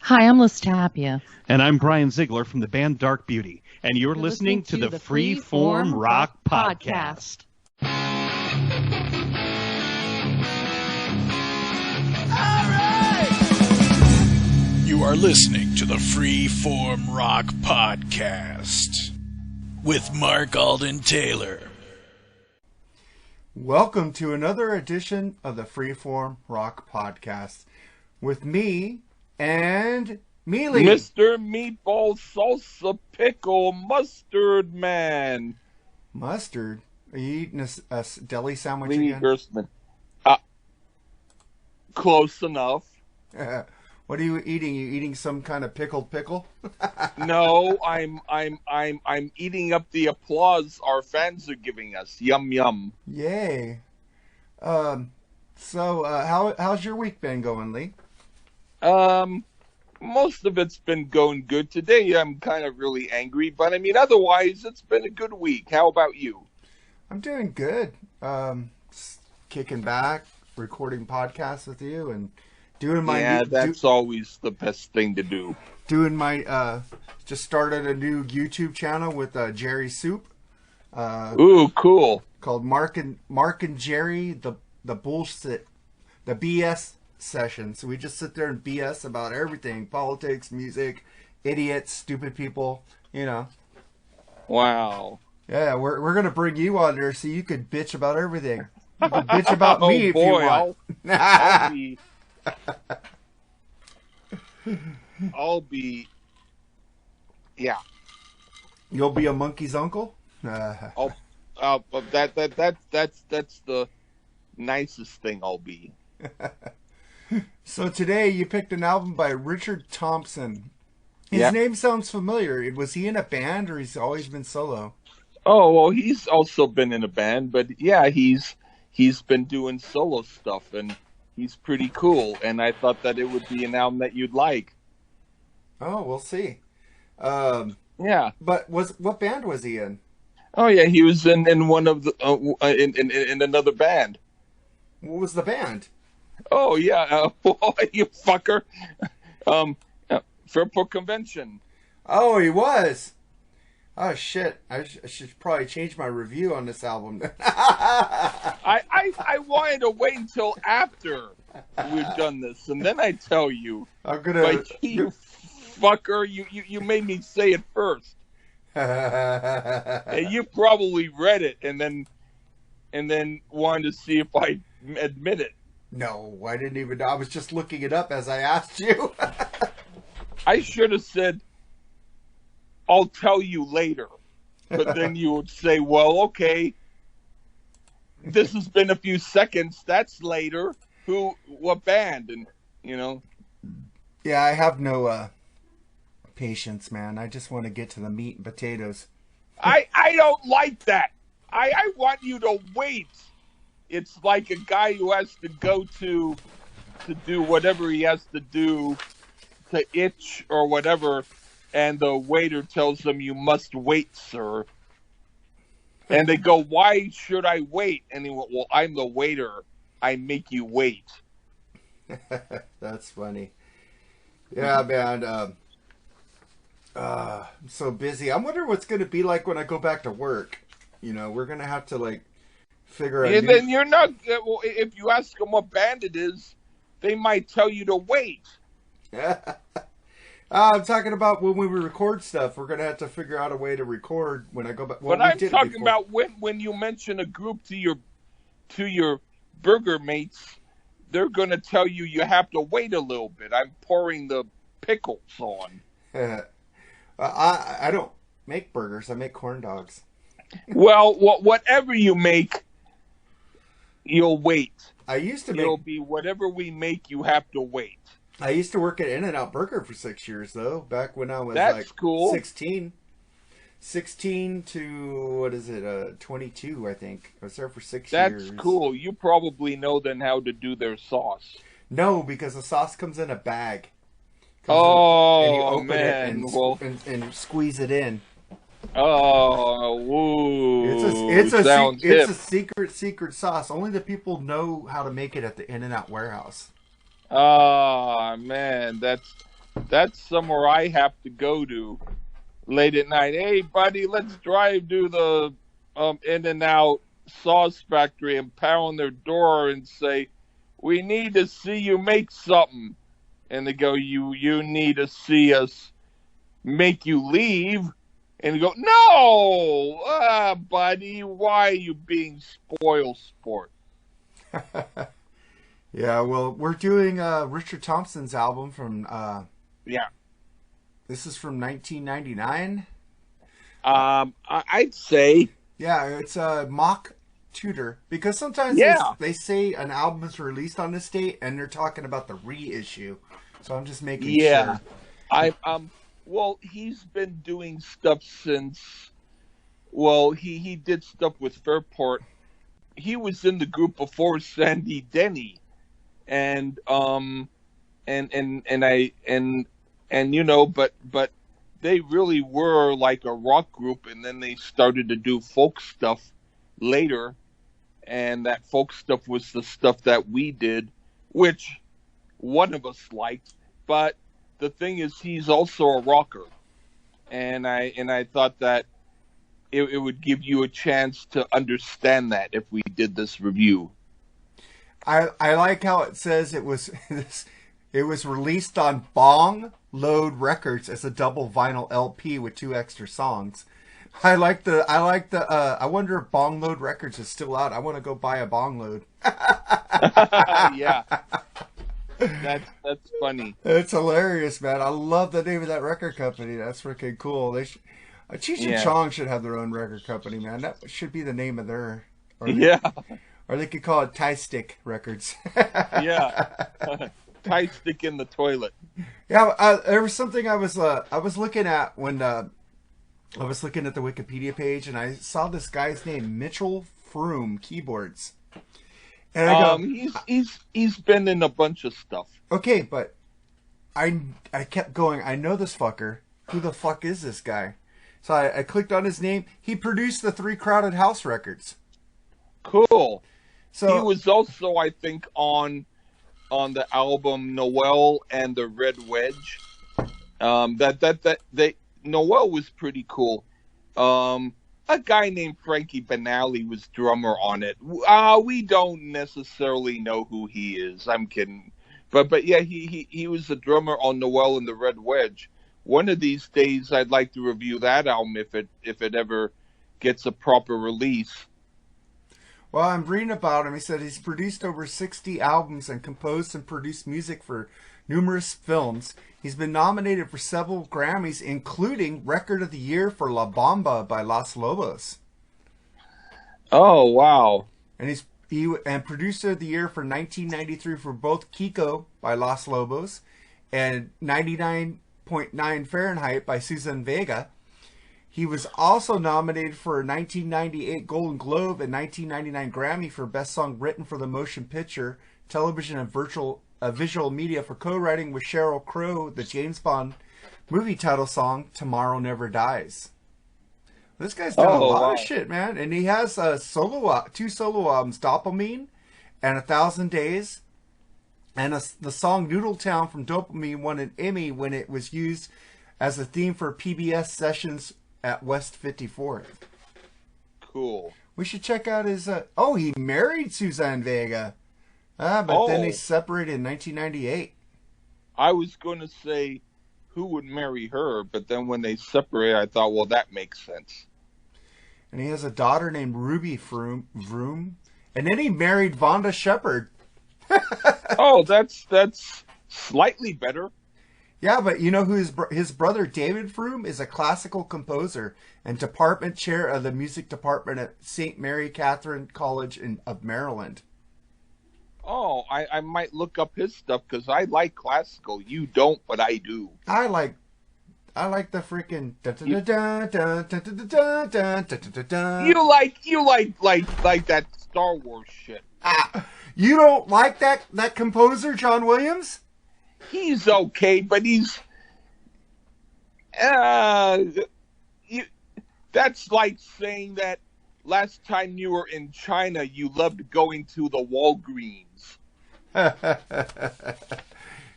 Hi, I'm Liz Tapia. And I'm Brian Ziegler from the band Dark Beauty, and you're listening to the Freeform Rock Podcast. You are listening to the Freeform Rock Podcast with Mark Alden Taylor. Welcome to another edition of the Freeform Rock Podcast with me and Mealy. Mr. Meatball Salsa Pickle Mustard Man. Mustard? Are you eating a deli sandwich Lee again? Gerstmann. Close enough. What are you eating? You eating some kind of pickled pickle? No, I'm eating up the applause our fans are giving us. Yum yum. Yay. How's your week been going, Lee? Most of it's been going good. Today I'm kind of really angry, but I mean otherwise it's been a good week. How about you? I'm doing good. Kicking back, recording podcasts with you, and doing my that's always the best thing to do. Doing my just started a new YouTube channel with Jerry Soup. Ooh, cool. Called Mark and Jerry the BS session. So we just sit there and BS about everything: politics, music, idiots, stupid people. You know. Wow. Yeah, we're gonna bring you on there so you could bitch about everything. You can bitch about me if you want. I'll be. Yeah. You'll be a monkey's uncle. That's the nicest thing I'll be. So today you picked an album by Richard Thompson. His name sounds familiar. Was he in a band or he's always been solo? Oh, well, he's also been in a band, but yeah, he's been doing solo stuff, and he's pretty cool, and I thought that it would be an album that you'd like. Oh, we'll see. Yeah. But what band was he in? Oh, yeah, he was in one of the in another band. What was the band? Oh, yeah, you fucker. Fairport Convention. Oh, he was. Oh, shit. I should probably change my review on this album. I wanted to wait until after we've done this, and then I tell you. I'm gonna. But you fucker, you made me say it first. And you probably read it, and then wanted to see if I admit it. No, I didn't even. I was just looking it up as I asked you. I should have said, I'll tell you later. But then you would say, well, okay, this has been a few seconds. That's later. What band? And, you know. Yeah, I have no patience, man. I just want to get to the meat and potatoes. I don't like that. I want you to wait. It's like a guy who has to go to do whatever he has to do to itch or whatever, and the waiter tells them, you must wait, sir. And they go, why should I wait? And he went, well, I'm the waiter. I make you wait. That's funny. Yeah, man. I'm so busy. I wonder what's going to be like when I go back to work. You know, we're going to have to, figure out... And then you're not... Well, if you ask them what band it is, they might tell you to wait. I'm talking about when we record stuff. We're going to have to figure out a way to record when I go back. Well, but I'm talking about when you mention a group to your burger mates, they're going to tell you have to wait a little bit. I'm pouring the pickles on. I don't make burgers. I make corn dogs. Well, whatever you make, you'll wait. I used to It'll be whatever we make, you have to wait. I used to work at In-N-Out Burger for 6 years, though, back when I was cool. 16. 16 to, 22, I think. I was there for 6 years. That's cool. You probably know then how to do their sauce. No, because the sauce comes in a bag. And you open man. it and squeeze it in. Oh, woo. It's a secret sauce. Only the people know how to make it at the In-N-Out warehouse. Oh, man, That's somewhere I have to go to late at night. Hey, buddy, let's drive to the In-N-Out Sauce Factory and pound their door and say, we need to see you make something. And they go, you need to see us make you leave. And you go, no, buddy, why are you being spoil sport? Yeah, well, we're doing Richard Thompson's album from... Yeah. This is from 1999? I'd say... Yeah, it's Mock Tudor. Because sometimes they say an album is released on this date, and they're talking about the reissue. So I'm just making sure. Well, he's been doing stuff since... Well, he did stuff with Fairport. He was in the group before Sandy Denny. And you know, but they really were like a rock group, and then they started to do folk stuff later, and that folk stuff was the stuff that we did, which one of us liked. But the thing is, he's also a rocker, and I thought that it would give you a chance to understand that if we did this review. I like how it says it was released on Bong Load Records as a double vinyl LP with 2 extra songs. I wonder if Bong Load Records is still out. I want to go buy a Bong Load. Yeah. That's funny. It's hilarious, man. I love the name of that record company. That's freaking cool. Cheech and Chong should have their own record company, man. That should be the name of their... Or they could call it Tie Stick Records. Yeah. Tie Stick in the toilet. Yeah, there was something I was looking at when I was looking at the Wikipedia page, and I saw this guy's name, Mitchell Froom Keyboards. And I go, he's been in a bunch of stuff. Okay, but I kept going, I know this fucker. Who the fuck is this guy? So I clicked on his name. He produced the 3 Crowded House records. Cool. So he was also, I think, on the album Noel and the Red Wedge. Noel was pretty cool. A guy named Frankie Benally was drummer on it. We don't necessarily know who he is. I'm kidding. But yeah, he was the drummer on Noel and the Red Wedge. One of these days, I'd like to review that album if it ever gets a proper release. Well, I'm reading about him. He said he's produced over 60 albums and composed and produced music for numerous films. He's been nominated for several Grammys, including Record of the Year for La Bamba by Los Lobos. Oh, wow. And he Producer of the Year for 1993 for both Kiko by Los Lobos and 99.9 Fahrenheit by Susan Vega. He was also nominated for a 1998 Golden Globe and 1999 Grammy for Best Song Written for the Motion Picture, Television, and Visual Media for co-writing with Sheryl Crow the James Bond movie title song "Tomorrow Never Dies." This guy's done a lot of shit, man, and he has 2 solo albums, Dopamine and 1,000 Days, and the song "Noodletown" from Dopamine won an Emmy when it was used as a theme for PBS sessions at West 54th. Cool. We should check out his... he married Suzanne Vega. But then they separated in 1998. I was going to say who would marry her, but then when they separated, I thought, well, that makes sense. And he has a daughter named Ruby Vroom. And then he married Vonda Shepard. Oh, that's slightly better. Yeah, but you know who his brother David Froome is? A classical composer and department chair of the music department at St. Mary Catherine College of Maryland. Oh, I might look up his stuff because I like classical. You don't, but I do. I like the freaking You like that Star Wars shit. You don't like that composer John Williams? He's okay, but he's that's like saying that last time you were in China, you loved going to the Walgreens.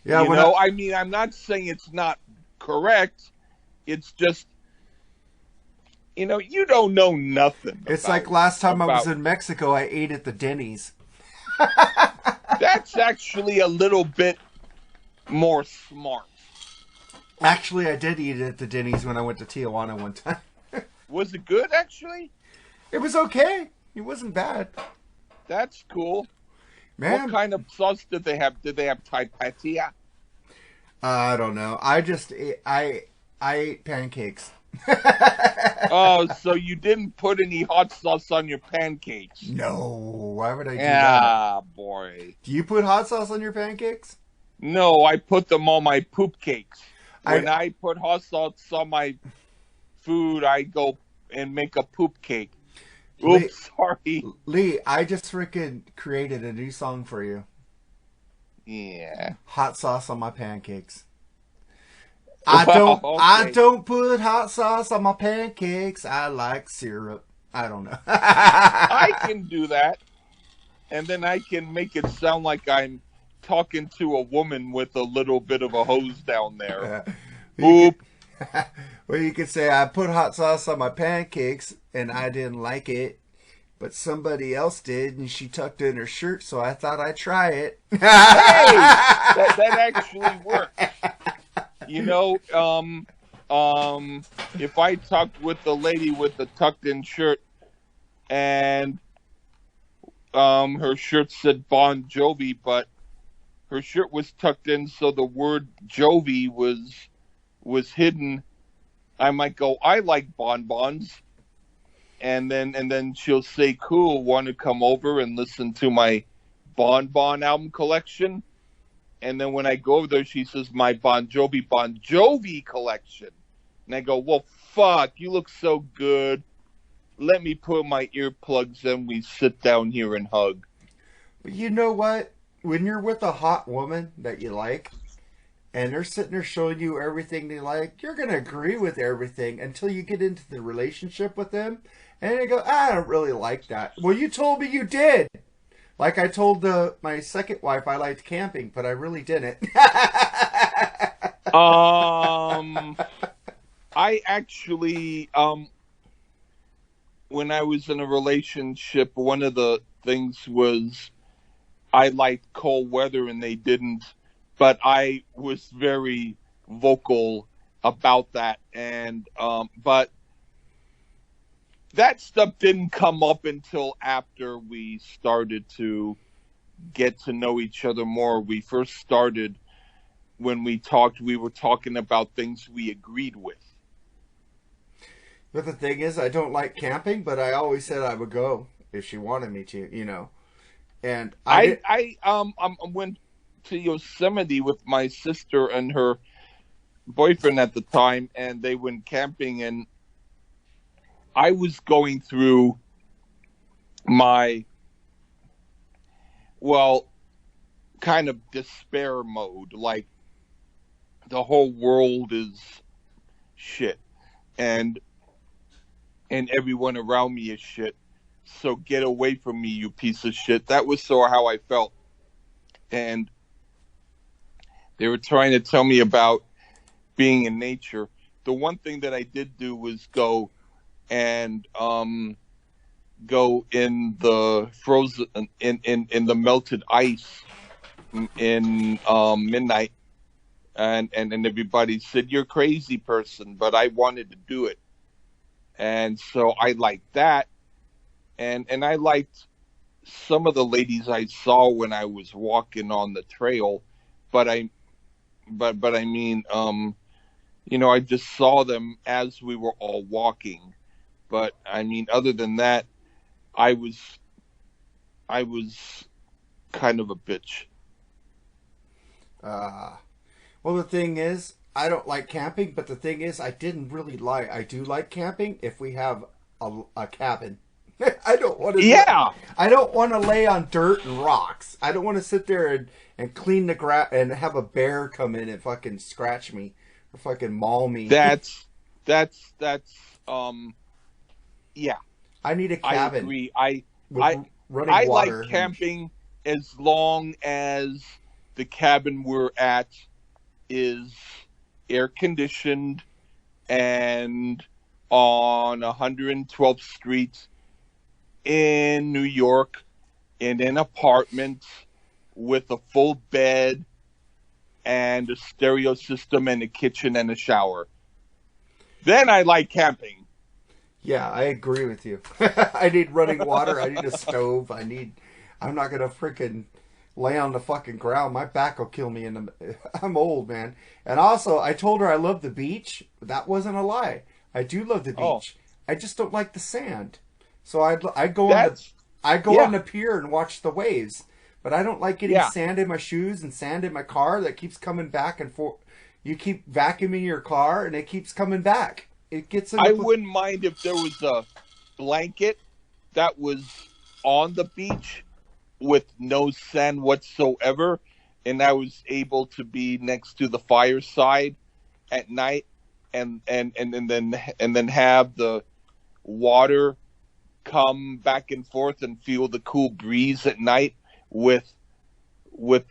Yeah, I mean, I'm not saying it's not correct. It's just, you don't know nothing. It's like last time I was in Mexico, I ate at the Denny's. That's actually a little bit more smart. Actually, I did eat at the Denny's when I went to Tijuana one time. Was it good, actually? It was okay. It wasn't bad. That's cool. Man. What kind of sauce did they have? Did they have tapatía? I don't know. I ate pancakes. Oh, so you didn't put any hot sauce on your pancakes? No. Why would I do that? Ah, boy. Do you put hot sauce on your pancakes? No, I put them on my poop cakes. When I put hot sauce on my food, I go and make a poop cake. Oops, sorry. Lee, I just freaking created a new song for you. Yeah. Hot sauce on my pancakes. I don't put hot sauce on my pancakes. I like syrup. I don't know. I can do that. And then I can make it sound like I'm talking to a woman with a little bit of a hose down there. Oop. Well, you could say, I put hot sauce on my pancakes and I didn't like it, but somebody else did and she tucked in her shirt, so I thought I'd try it. Hey! That actually works. If I talked with the lady with the tucked in shirt and her shirt said Bon Jovi, but her shirt was tucked in so the word Jovi was hidden, I might go, I like bonbons. And then she'll say, cool, want to come over and listen to my Bon album collection? And then when I go over there, she says, my Bon Jovi collection. And I go, well, fuck, you look so good. Let me put my earplugs in. We sit down here and hug. But you know what? When you're with a hot woman that you like, and they're sitting there showing you everything they like, you're going to agree with everything until you get into the relationship with them. And they go, I don't really like that. Well, you told me you did. Like I told my second wife I liked camping, but I really didn't. I actually, when I was in a relationship, one of the things was I liked cold weather and they didn't. But I was very vocal about that. And, but that stuff didn't come up until after we started to get to know each other more. We first started, when we talked, we were talking about things we agreed with. But the thing is, I don't like camping, but I always said I would go if she wanted me to, And I went to Yosemite with my sister and her boyfriend at the time, and they went camping, and I was going through my, kind of despair mode, like the whole world is shit, and everyone around me is shit, so get away from me, you piece of shit. That was how I felt. And they were trying to tell me about being in nature. The one thing that I did do was go and go in the frozen in the melted ice in midnight, and everybody said you're a crazy person, but I wanted to do it, and so I liked that, and I liked some of the ladies I saw when I was walking on the trail, but I mean, I just saw them as we were all walking. But I mean, other than that, I was kind of a bitch. Well, the thing is, I don't like camping, but the thing is, I do like camping if we have a cabin. I don't want to. Yeah. I don't want to lay on dirt and rocks. I don't want to sit there and clean the grass and have a bear come in and fucking scratch me or fucking maul me. That's yeah. I need a cabin. I agree. I like camping as long as the cabin we're at is air conditioned and on 112th Street in New York in an apartment with a full bed and a stereo system and a kitchen and a shower. Then I like camping. Yeah, I agree with you. I need running water. I need a stove. I'm not going to freaking lay on the fucking ground. My back will kill me. I'm old, man. And also, I told her I love the beach. That wasn't a lie. I do love the beach. Oh. I just don't like the sand. So I go on the pier and watch the waves. But I don't like getting sand in my shoes and sand in my car that keeps coming back and forth. You keep vacuuming your car and it keeps coming back. It gets. I wouldn't mind if there was a blanket that was on the beach with no sand whatsoever, and I was able to be next to the fireside at night, and then have the water come back and forth and feel the cool breeze at night with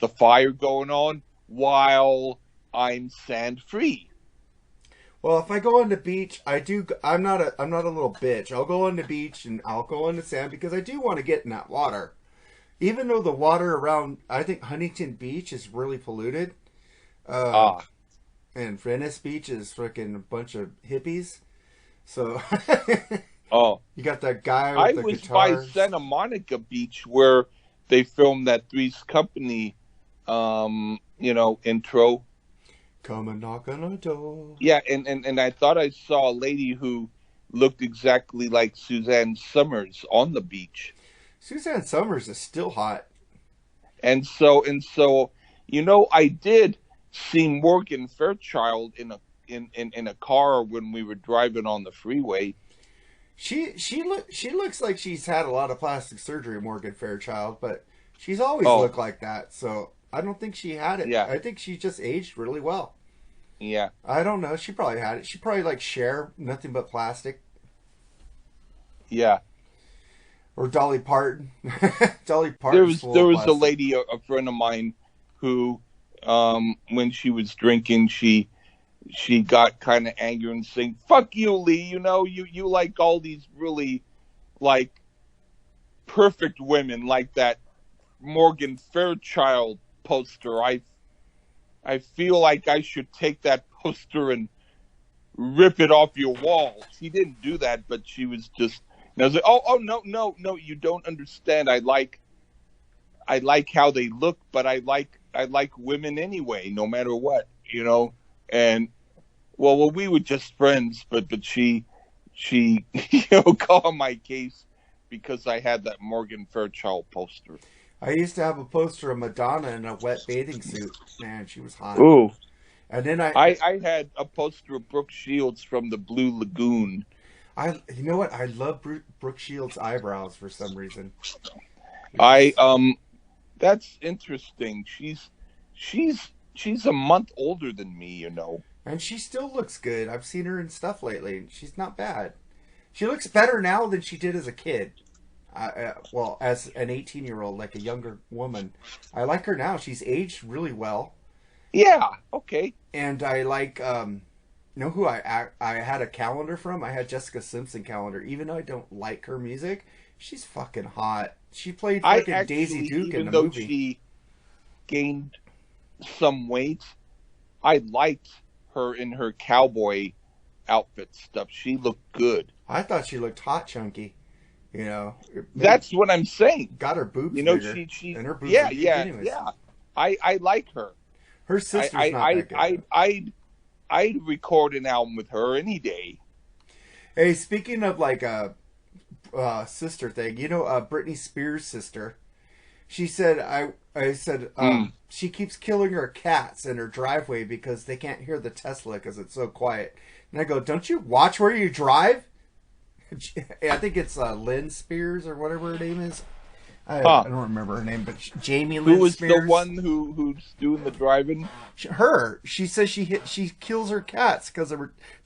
the fire going on while I'm sand free. Well, if I go on the beach, I'm not a little bitch. I'll go on the beach and I'll go on the sand because I do want to get in that water. Even though the water around, I think Huntington Beach is really polluted. And Venice Beach is freaking a bunch of hippies. So, you got that guy with the guitars. I was by Santa Monica Beach where they filmed that Three's Company, intro. Come and knock on a door. Yeah, and I thought I saw a lady who looked exactly like Suzanne Summers on the beach. Suzanne Summers is still hot. And so I did see Morgan Fairchild in a car when we were driving on the freeway. She looks like she's had a lot of plastic surgery, Morgan Fairchild, but she's always looked like that. So I don't think she had it. Yeah. I think she just aged really well. Yeah. I don't know. She probably had it. She probably like Cher, nothing but plastic. Yeah. Or Dolly Parton. Dolly Parton. There was a lady, a friend of mine, who, when she was drinking, she got kind of angry and saying, "Fuck you, Lee. You like all these really, like, perfect women like that Morgan Fairchild poster. I feel like I should take that poster and rip it off your wall." She didn't do that, but she was just. And I was like, no, you don't understand. I like how they look, but I like women anyway, no matter what, And well, we were just friends, but she called my case because I had that Morgan Fairchild poster. I used to have a poster of Madonna in a wet bathing suit. Man, she was hot. Ooh. And then I had a poster of Brooke Shields from the Blue Lagoon. You know what? I love Brooke Shields' eyebrows for some reason. That's interesting. She's a month older than me, And she still looks good. I've seen her in stuff lately. She's not bad. She looks better now than she did as a kid. As an 18-year-old, like a younger woman. I like her now. She's aged really well. Yeah, okay. And I like, you know who I had a calendar from? I had Jessica Simpson calendar. Even though I don't like her music, she's fucking hot. She played fucking Daisy Duke in the movie. Even though she gained some weight, I liked her in her cowboy outfit stuff. She looked good. I thought she looked hot, chunky. That's what I'm saying. Got her boobs bigger. She and her boobs yeah. I like her. Her sister's not that good. I'd record an album with her any day. Hey, speaking of like a sister thing, Britney Spears' sister, she said, I said, she keeps killing her cats in her driveway because they can't hear the Tesla because it's so quiet. And I go, don't you watch where you drive? I think it's Lynn Spears or whatever her name is. I don't remember her name, but Jamie Lynn Spears. Who was the one who's doing the driving? She says she kills her cats because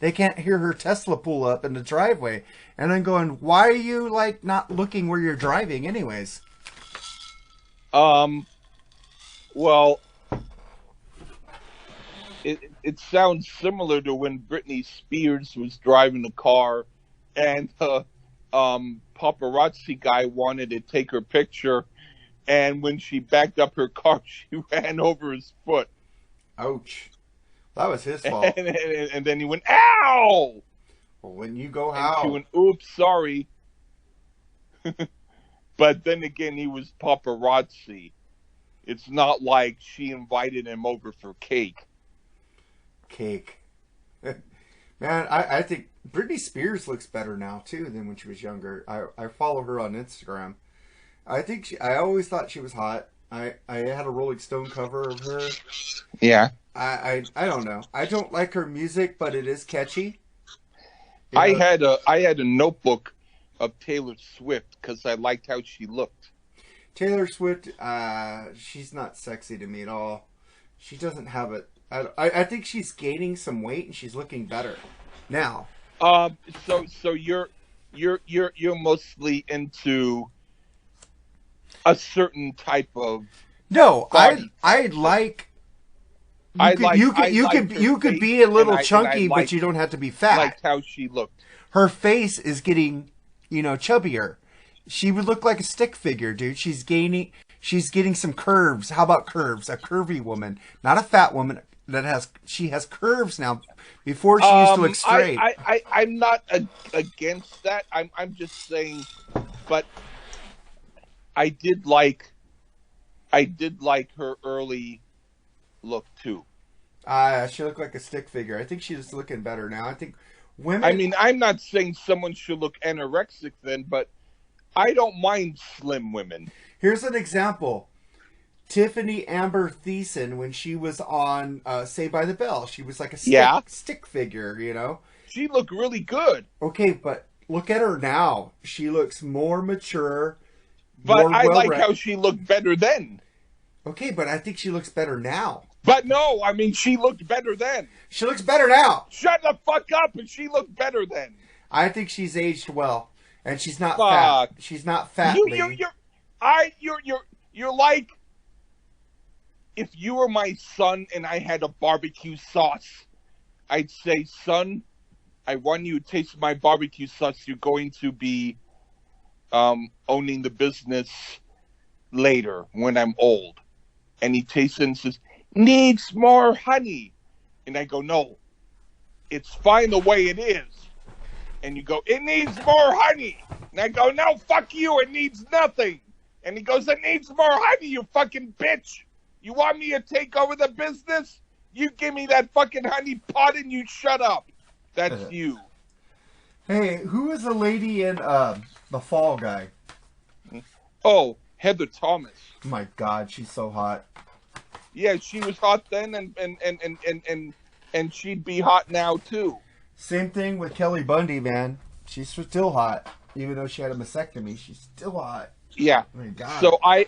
they can't hear her Tesla pull up in the driveway. And I'm going, why are you like not looking where you're driving, anyways? Well, it sounds similar to when Britney Spears was driving the car, and paparazzi guy wanted to take her picture, and when she backed up her car, she ran over his foot. Ouch. That was his fault. And then he went, ow! Well, when you go And how? she went, oops, sorry. But then again, he was paparazzi. It's not like she invited him over for cake. Cake. Man, I think Britney Spears looks better now, too, than when she was younger. I follow her on Instagram. I always thought she was hot. I had a Rolling Stone cover of her. Yeah. I don't know. I don't like her music, but it is catchy. I had a notebook of Taylor Swift because I liked how she looked. Taylor Swift, she's not sexy to me at all. She doesn't have it. I think she's gaining some weight and she's looking better now. So you're mostly into a certain type of No, body. I like. You could be a little chunky, but you don't have to be fat. Liked how she looked. Her face is getting, chubbier. She would look like a stick figure, dude. She's getting some curves. How about curves? A curvy woman, not a fat woman she has curves now. Before she used to look straight. I'm not against that. I'm just saying, but I did like her early look too. She looked like a stick figure. I think she's looking better now. I think women. I mean, I'm not saying someone should look anorexic then, but I don't mind slim women. Here's an example. Tiffany Amber Thiessen, when she was on Saved by the Bell, she was like a stick figure, She looked really good. Okay, but look at her now. She looks more mature. But I like how she looked better then. Okay, but I think she looks better now. But no, I mean, she looked better then. She looks better now. Shut the fuck up, and she looked better then. I think she's aged well, and she's not fat. She's not fat. You're like, if you were my son and I had a barbecue sauce, I'd say, son, I want you to taste my barbecue sauce. You're going to be owning the business later when I'm old. And he tastes it and says, needs more honey. And I go, no, it's fine the way it is. And you go, it needs more honey. And I go, no, fuck you, it needs nothing. And he goes, it needs more honey, you fucking bitch. You want me to take over the business? You give me that fucking honey pot and you shut up. That's you. Hey, who is the lady in The Fall Guy? Oh, Heather Thomas. My God, she's so hot. Yeah, she was hot then, and she'd be hot now too. Same thing with Kelly Bundy, man. She's still hot, even though she had a mastectomy. She's still hot. Yeah. Oh my God. So I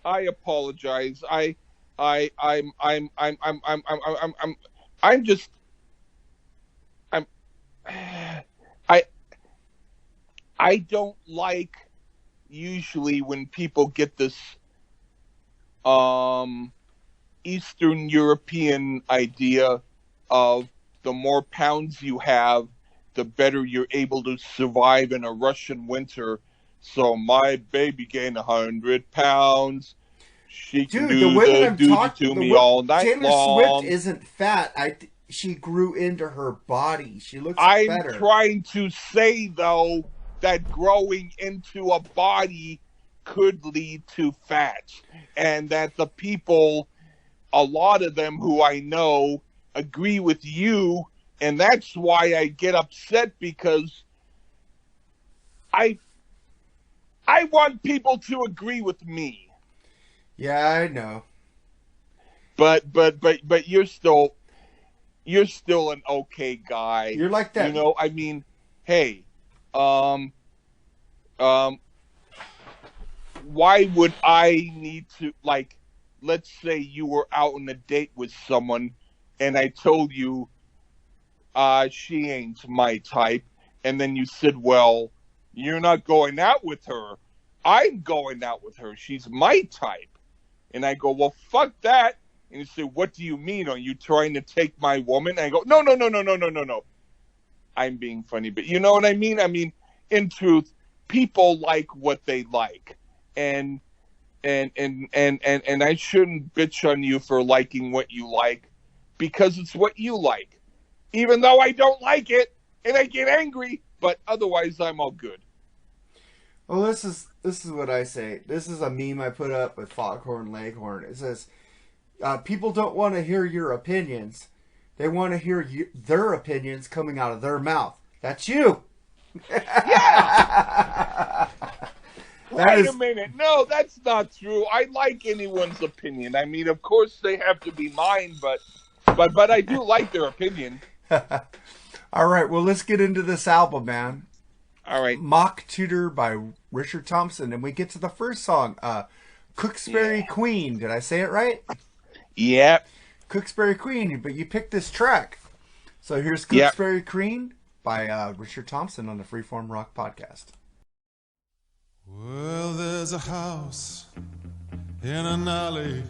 apologize. I don't like usually when people get this Eastern European idea of the more pounds you have, the better you're able to survive in a Russian winter. So my baby gained 100 pounds. She can do the duty to me all night long. Taylor Swift isn't fat. She grew into her body. She looks better. I'm trying to say, though, that growing into a body could lead to fat. And that the people, a lot of them who I know, agree with you. And that's why I get upset, because I want people to agree with me. Yeah, I know. But you're still an okay guy. You're like that. I mean, hey, why would I need to, like, let's say you were out on a date with someone and I told you she ain't my type, and then you said, well, you're not going out with her. I'm going out with her. She's my type. And I go, well, fuck that. And you say, what do you mean? Are you trying to take my woman? And I go, no. I'm being funny, but you know what I mean? I mean, in truth, people like what they like. And I shouldn't bitch on you for liking what you like, because it's what you like. Even though I don't like it and I get angry, but otherwise I'm all good. Well, this is what I say. This is a meme I put up with Foghorn Leghorn. It says, people don't want to hear your opinions. They want to hear their opinions coming out of their mouth. That's you. Yeah. Wait a minute. No, that's not true. I like anyone's opinion. I mean, of course they have to be mine, but I do like their opinion. All right. Well, let's get into this album, man. All right. Mock Tudor by Richard Thompson. And we get to the first song, Cooksbury Queen. Did I say it right? Yep. Cooksbury Queen. But you picked this track. So here's Cooksbury Queen by Richard Thompson on the Freeform Rock Podcast. Well, there's a house in an alley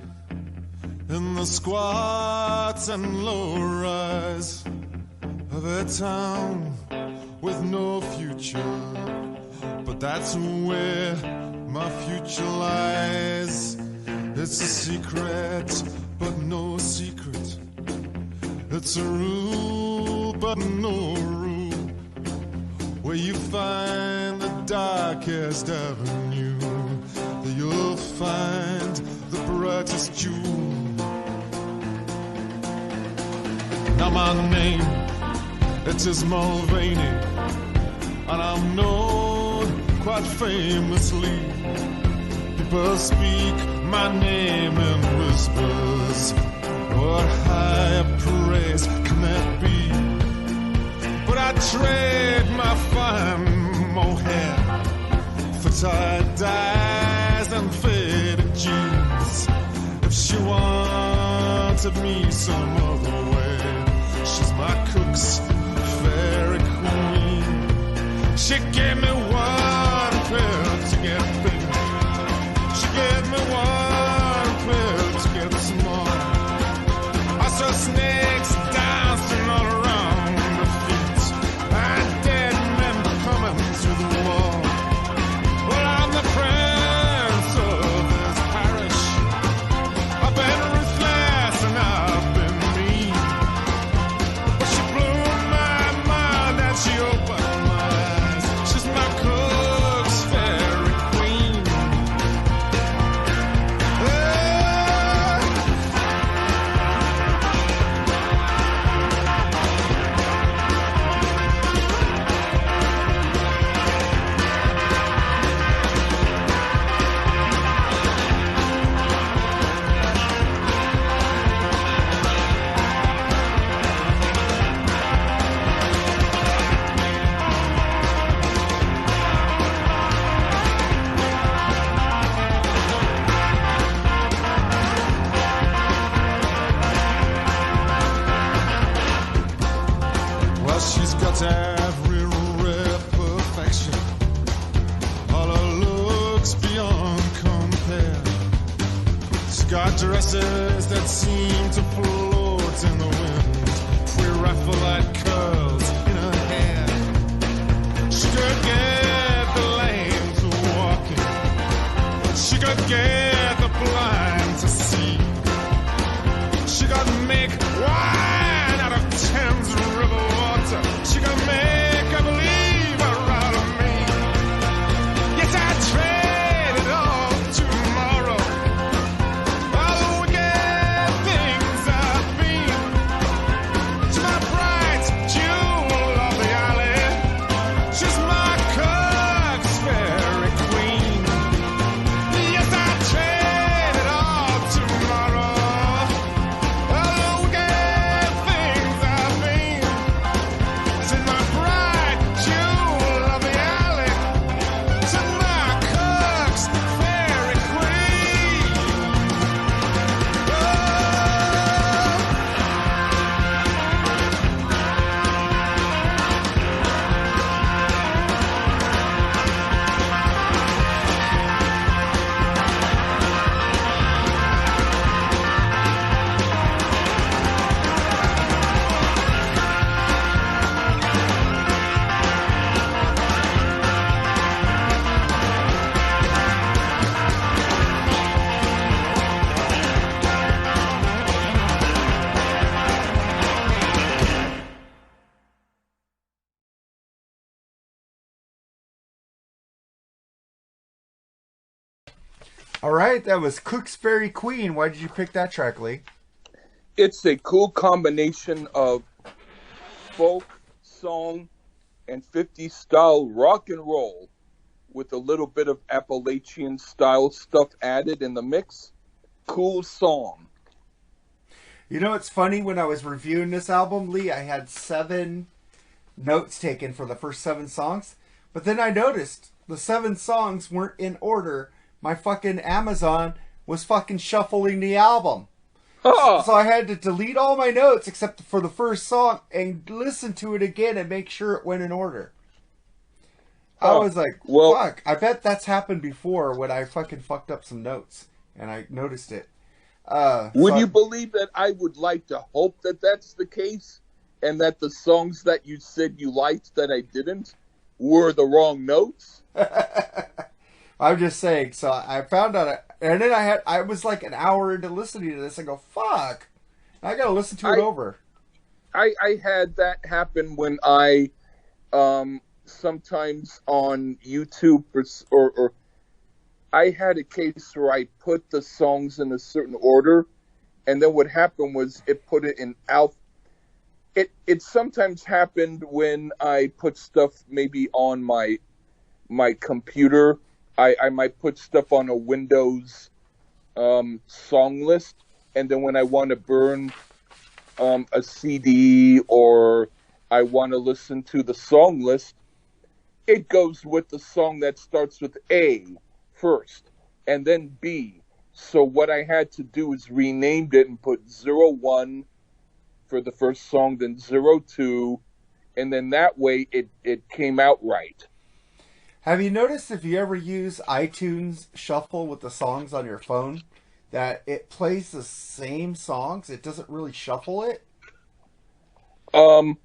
in the squats and low-rise of a town with no future, but that's where my future lies. It's a secret, but no secret. It's a rule, but no rule, where you find the darkest avenue, that you'll find the brightest jewel. Now my name, it is Mulvaney, and I'm known quite famously. People speak my name in whispers. What higher praise can that be? But I trade my fine mohair for tie-dyes and faded jeans. If she wanted me some other way, she's my cook's fairy queen. She gave me one pill to get big. She gave me one pill to get small. I saw snakes dancing all around my feet, and dead men coming through the wall. Well, I'm the prince of this parish. I've been ruthless and I've been mean, but she blew my mind and she opened my eyes. She's my cook's fairy queen. Well, she's got every rare perfection, all her looks beyond compare. She's got dresses that seem to float in the wind, pretty rifle-like curls in her hair. She could get the lame to walking, she could get the blind to see. She could make wine out of Thames River water. She could make a believer out of me. Yes, I'd trade it all tomorrow. All the wicked things I've been. All right, that was Cooksbury Queen. Why did you pick that track, Lee? It's a cool combination of folk, song, and 50s style rock and roll with a little bit of Appalachian style stuff added in the mix. Cool song. You know, it's funny, when I was reviewing this album, Lee, I had 7 notes taken for the first 7 songs, but then I noticed the 7 songs weren't in order. My fucking Amazon was fucking shuffling the album. Huh. So I had to delete all my notes except for the first song and listen to it again and make sure it went in order. I was like, fuck. I bet that's happened before when I fucking fucked up some notes and I noticed it. Would you believe that I would like to hope that that's the case and that the songs that you said you liked that I didn't were the wrong notes? I'm just saying. So I found out, and then I was like an hour into listening to this and go, fuck, I gotta listen to it over. I had that happen when I sometimes on YouTube or I had a case where I put the songs in a certain order, and then what happened was it put it in alpha. It sometimes happened when I put stuff maybe on my computer. I might put stuff on a Windows song list, and then when I want to burn a CD or I want to listen to the song list, it goes with the song that starts with A first, and then B. So what I had to do is renamed it and put 01 for the first song, then 02, and then that way it came out right. Have you noticed if you ever use iTunes Shuffle with the songs on your phone, that it plays the same songs? It doesn't really shuffle it? I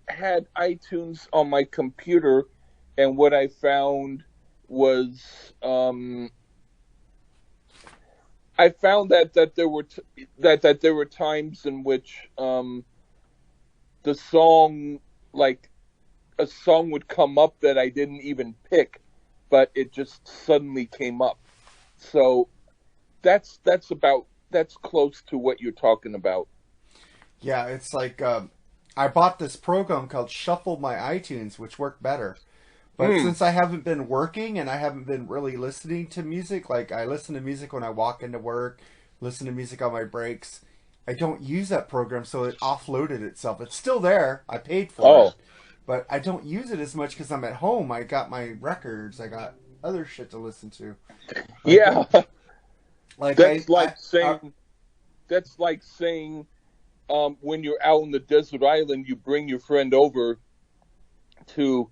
had iTunes on my computer, and what I found was I found that there were that there were times in which the song, like a song would come up that I didn't even pick, but it just suddenly came up. So that's close to what you're talking about. Yeah, it's like I bought this program called Shuffle My iTunes, which worked better. But since I haven't been working and I haven't been really listening to music, like I listen to music when I walk into work, listen to music on my breaks, I don't use that program, so it offloaded itself. It's still there. I paid for it. But I don't use it as much because I'm at home. I got my records. I got other shit to listen to. Yeah. Like that's like saying when you're out on the desert island, you bring your friend over to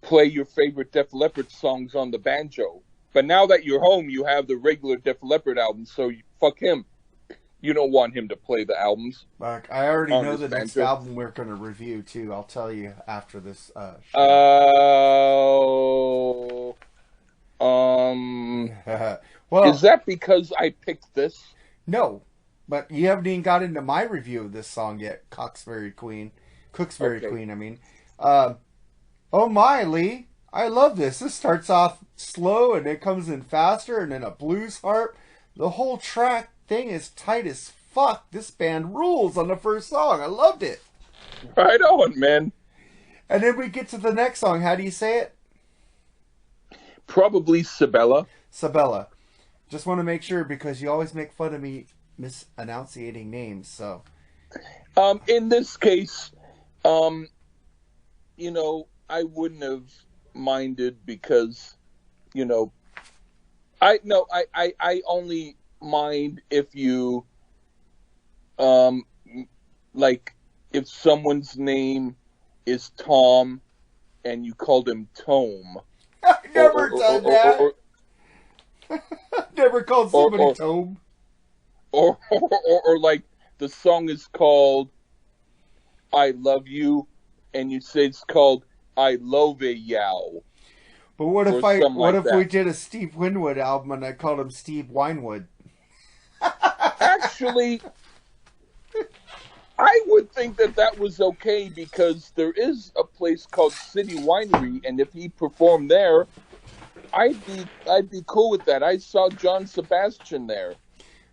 play your favorite Def Leppard songs on the banjo. But now that you're home, you have the regular Def Leppard album, so fuck him. You don't want him to play the albums. Like, I already know the next album we're going to review, too. I'll tell you after this show. Well, is that because I picked this? No, but you haven't even got into my review of this song yet, Cooksbury Queen, I mean. Oh my, Lee, I love this. This starts off slow and it comes in faster and then a blues harp. The whole track thing is tight as fuck. This band rules on the first song. I loved it. Right on, man. And then we get to the next song. How do you say it? Probably Sabella. Sabella. Just want to make sure because you always make fun of me misenunciating names, so. In this case, you know, I wouldn't have minded because, you know, I only mind if you, like, if someone's name is Tom and you called him Tome. I've never done that. Never called somebody Tome. Or like the song is called I Love You and you say it's called I Love Yow. But what if we did a Steve Winwood album and I called him Steve Winewood? Actually, I would think that was okay because there is a place called City Winery, and if he performed there, I'd be cool with that. I saw John Sebastian there,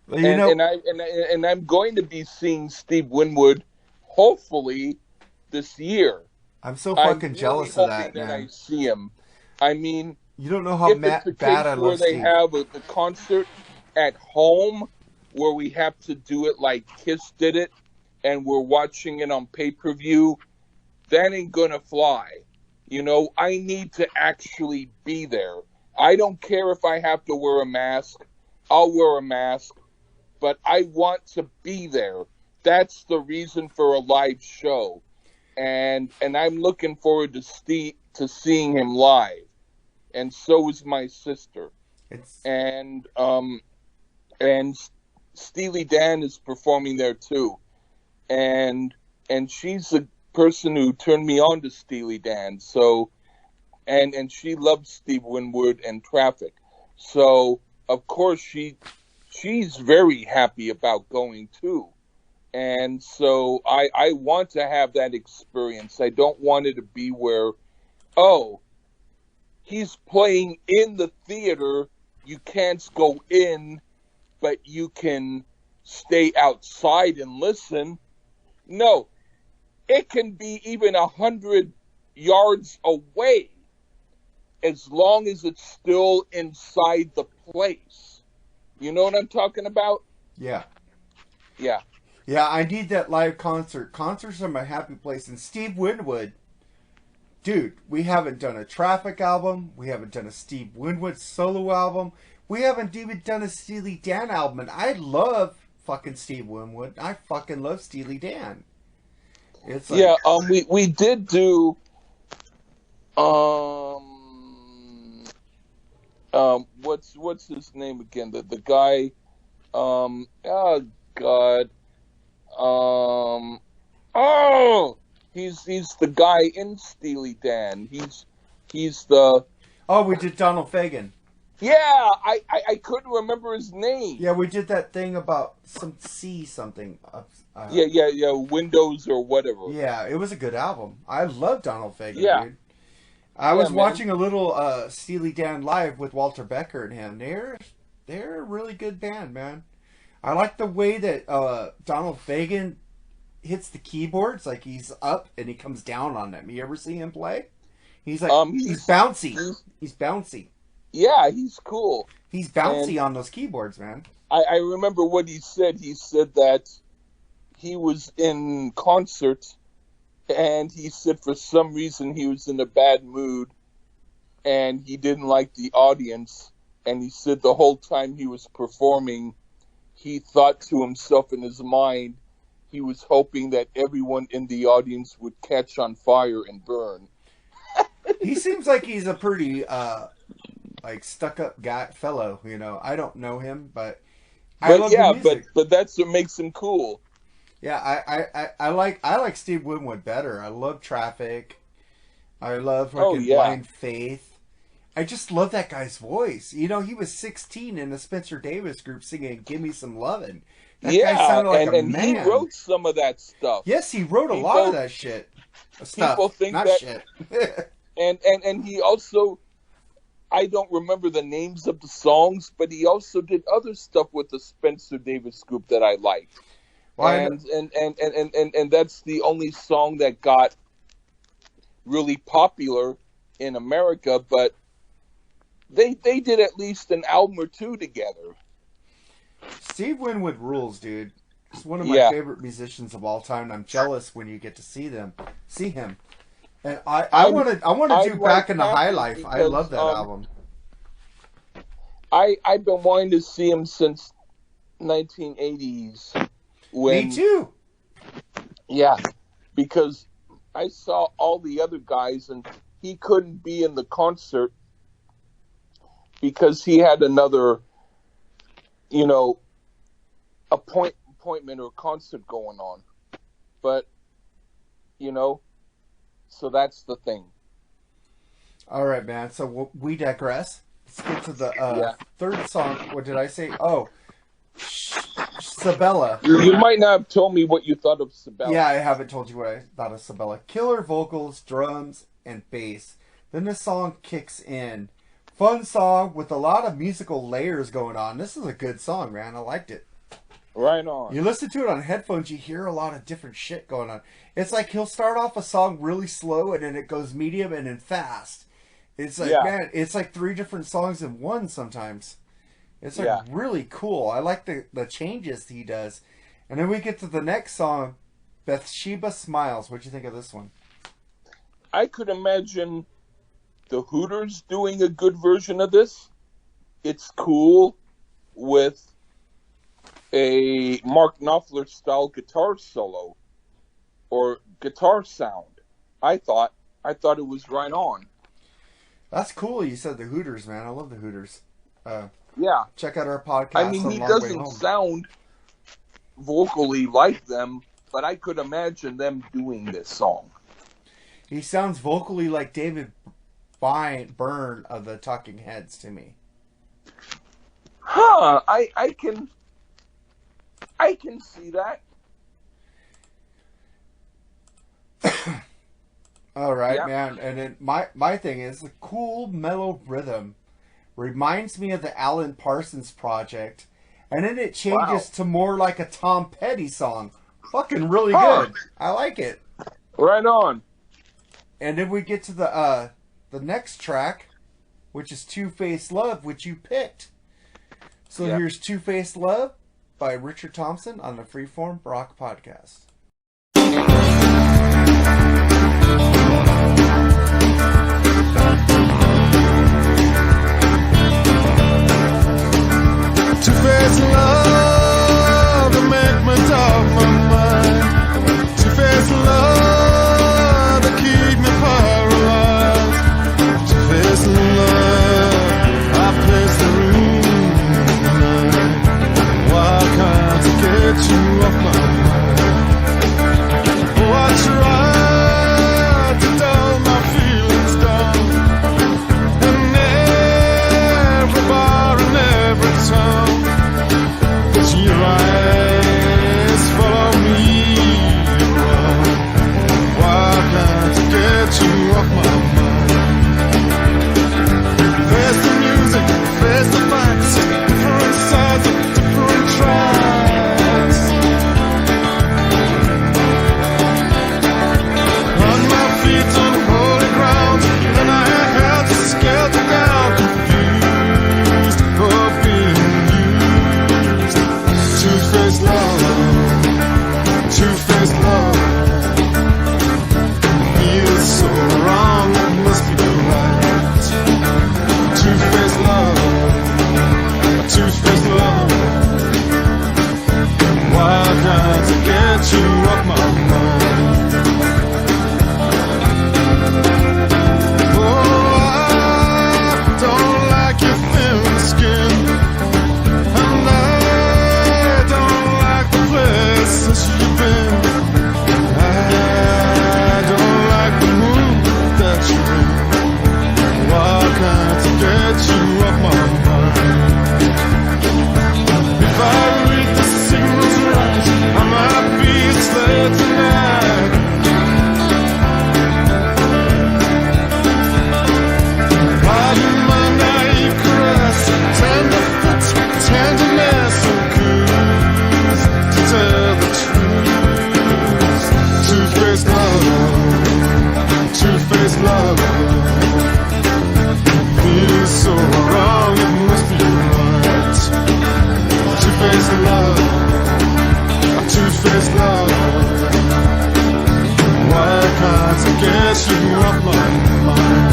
Well, you know, and I'm going to be seeing Steve Winwood, hopefully, this year. I'm so fucking I'm jealous really of that, hoping man. I see him. I mean, You don't know how if it's a bad I case where love they Steve. have a concert at home where we have to do it like Kiss did it, and we're watching it on pay-per-view, that ain't gonna fly. You know, I need to actually be there. I don't care if I have to wear a mask. I'll wear a mask, but I want to be there. That's the reason for a live show, and I'm looking forward to seeing him live, and so is my sister. It's And Steely Dan is performing there too, and she's the person who turned me on to Steely Dan. So, and she loves Steve Winwood and Traffic. So of course she's very happy about going too. And so I want to have that experience. I don't want it to be where, oh, he's playing in the theater, you can't go in, but you can stay outside and listen. No, it can be even 100 yards away, as long as it's still inside the place. You know what I'm talking about? yeah. Yeah. Yeah, I need that live concert. Concerts are my happy place. And Steve Winwood, dude, we haven't done a Traffic album. We haven't done a Steve Winwood solo album. We haven't even done a Steely Dan album. And I love fucking Steve Winwood. I fucking love Steely Dan. It's like, Yeah, we did do what's his name again? The guy oh God. He's the guy in Steely Dan. He's the we did Donald Fagen. Yeah, I couldn't remember his name. Yeah, we did that thing about some C something. Yeah, Windows or whatever. Yeah, it was a good album. I love Donald Fagen, Yeah. dude. I was man. watching a little Steely Dan live with Walter Becker and him. They're a really good band, man. I like the way that Donald Fagen hits the keyboards, like he's up and he comes down on them. You ever see him play? He's like he's bouncy. He's bouncy. Yeah, he's cool. He's bouncy on those keyboards, man. I remember what he said. He said that he was in concert, and he said for some reason he was in a bad mood, and he didn't like the audience. And he said the whole time he was performing, he thought to himself in his mind, he was hoping that everyone in the audience would catch on fire and burn. He seems like he's a pretty like stuck-up fellow. You know, I don't know him, but I love the music. but that's what makes him cool. Yeah, I like Steve Winwood better. I love Traffic. I love fucking Blind Faith. I just love that guy's voice. You know, he was 16 in the Spencer Davis group singing "Give Me Some Lovin'." That guy sounded like a man. He wrote some of that stuff. Yes, he wrote a lot of that shit. People think not that shit. and he also, I don't remember the names of the songs, but he also did other stuff with the Spencer Davis group that I liked. Well, and that's the only song that got really popular in America, but they did at least an album or two together. Steve Winwood rules, dude. He's one of my favorite musicians of all time, and I'm jealous when you get to see him. And I want to do Back in the High Life. Because, I love that album. I've been wanting to see him since 1980s. Me too. Yeah, because I saw all the other guys, and he couldn't be in the concert because he had another, appointment or concert going on. But, so that's the thing. All right, man. So we digress. Let's get to the third song. What did I say? Oh, Sabella. You might not have told me what you thought of Sabella. Yeah, I haven't told you what I thought of Sabella. Killer vocals, drums, and bass. Then the song kicks in. fun song with a lot of musical layers going on. This is a good song, man. I liked it. Right on. You listen to it on headphones, you hear a lot of different shit going on. It's like he'll start off a song really slow and then it goes medium and then fast. It's like, man, it's like 3 different songs in one sometimes. It's like really cool. I like the changes he does. And then we get to the next song, Bathsheba Smiles. What'd you think of this one? I could imagine the Hooters doing a good version of this. It's cool with a Mark Knopfler style guitar solo or guitar sound. I thought it was right on. That's cool. You said the Hooters, man. I love the Hooters. Yeah. Check out our podcast. I mean, he doesn't sound vocally like them, but I could imagine them doing this song. He sounds vocally like David Byrne of the Talking Heads to me. Huh? I can see that. All right, man. And then my thing is the cool mellow rhythm reminds me of the Alan Parsons Project, and then it changes to more like a Tom Petty song. Fucking really good. I like it. Right on. And then we get to the next track, which is Two-Faced Love, which you picked. So here's Two-Faced Love by Richard Thompson on the Freeform Rock Podcast. Two-faced love to make me talk my mind. Two-faced love to keep me paralyzed. Two-faced love, I place the room tonight. Why can't I get you off my mind? Oh, I tried to dull my feelings down, and every bar and every town. Your eyes follow me around. Why can't I get you off my mind? Face the music, face the facts, different sides of different tracks. On my feet on holy ground, and I had to scale down, confused of being two-faced love, two-faced love. Feels so wrong, it must be right. Two-faced love, two-faced love. Why can't I get you off my mind? Oh, I don't like your thin skin, and since you've been, I don't like the mood that you're in. Why can't I get you off my mind? If I read the signals right, I might be a slave tonight. Pardon my naive caress, tender foot, tenderness, so good to tell the truth. Two-faced love, two-faced love. Feels so wrong, it must be right. Two-faced love, two-faced love. Why can't I get you off my mind?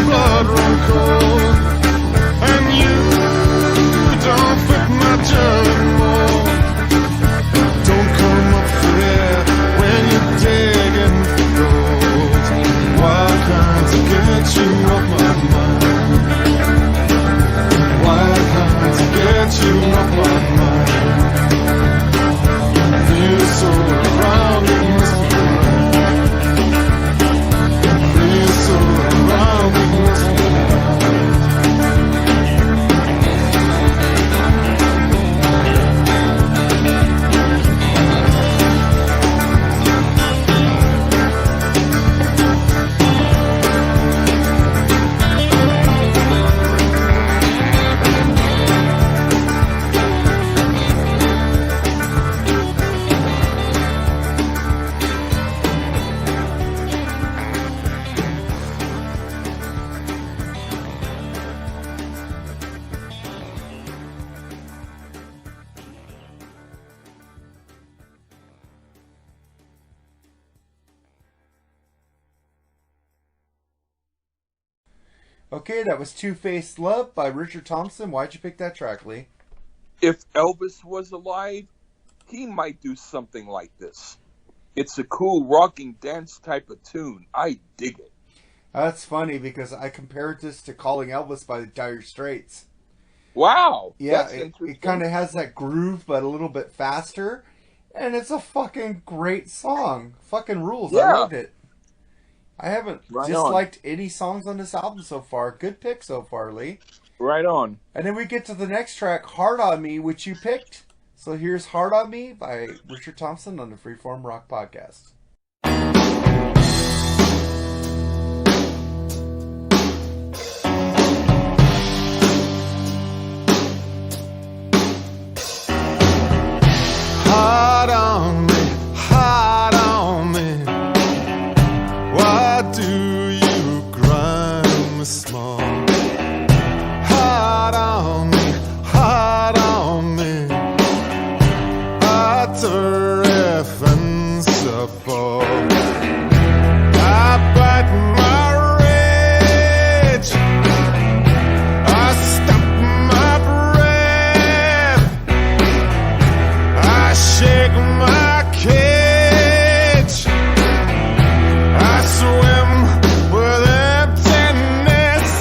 Blood run cold, and you don't fit my germ mold. Don't come up for air when you're digging for gold. Why can't I get you off my mind? Why can't I get you off my mind? Feel so around, it must be right. Feel so around, it must be right. Okay, that was Two-Faced Love by Richard Thompson. Why'd you pick that track, Lee? If Elvis was alive, he might do something like this. It's a cool rocking dance type of tune. I dig it. That's funny because I compared this to Calling Elvis by the Dire Straits. Wow. Yeah, That's interesting. it kind of has that groove, but a little bit faster. And it's a fucking great song. Fucking rules. Yeah. I loved it. I haven't disliked any songs on this album so far. Good pick so far, Lee. Right on. And then we get to the next track, Hard on Me, which you picked. So here's Hard on Me by Richard Thompson on the Freeform Rock Podcast. Hard on me. Why do you grind me small? Hard on me. At the reference of fall. I bite my rage. I stop my breath. I shake my cage. I swim with emptiness.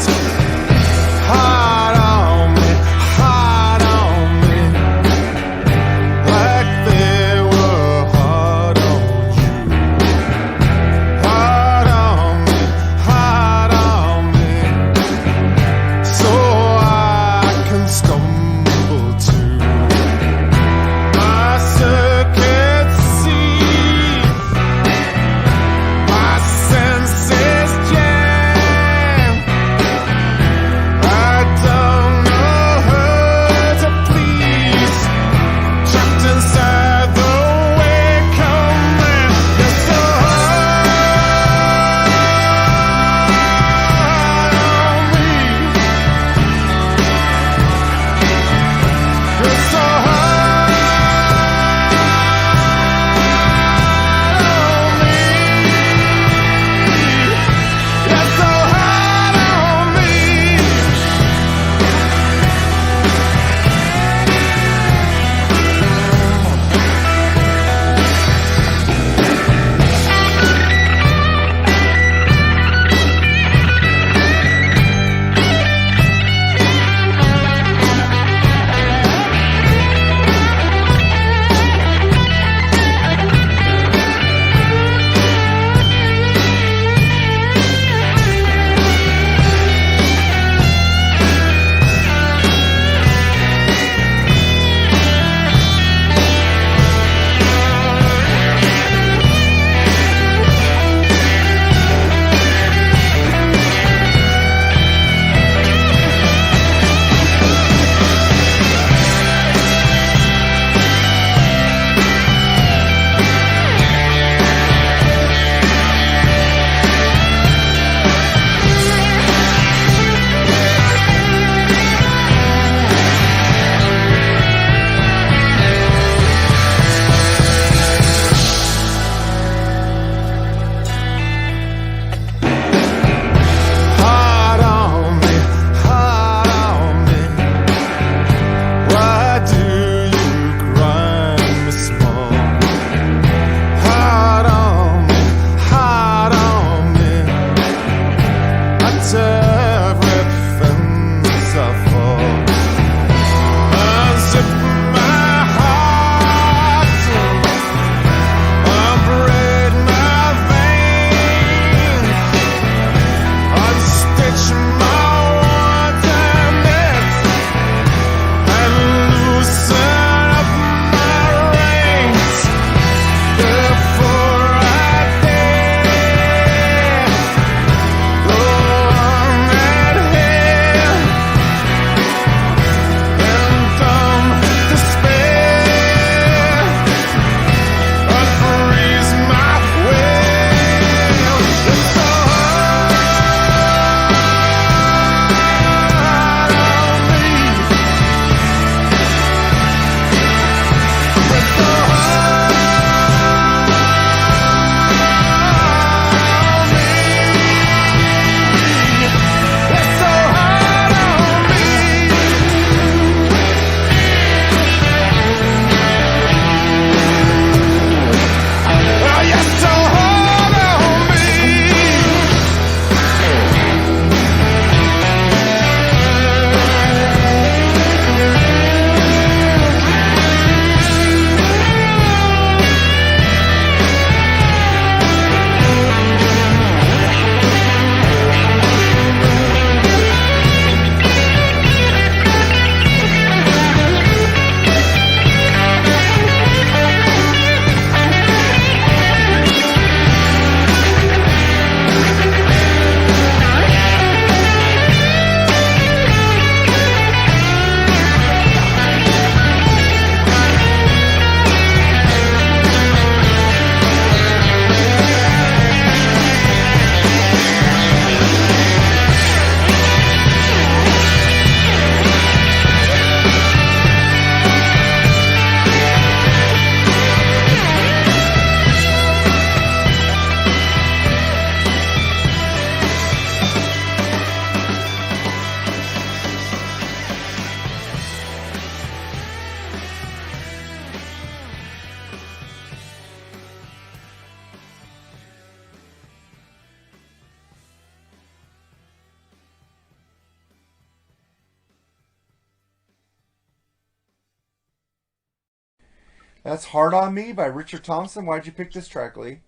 That's Hard on Me by Richard Thompson. Why'd you pick this track, Lee?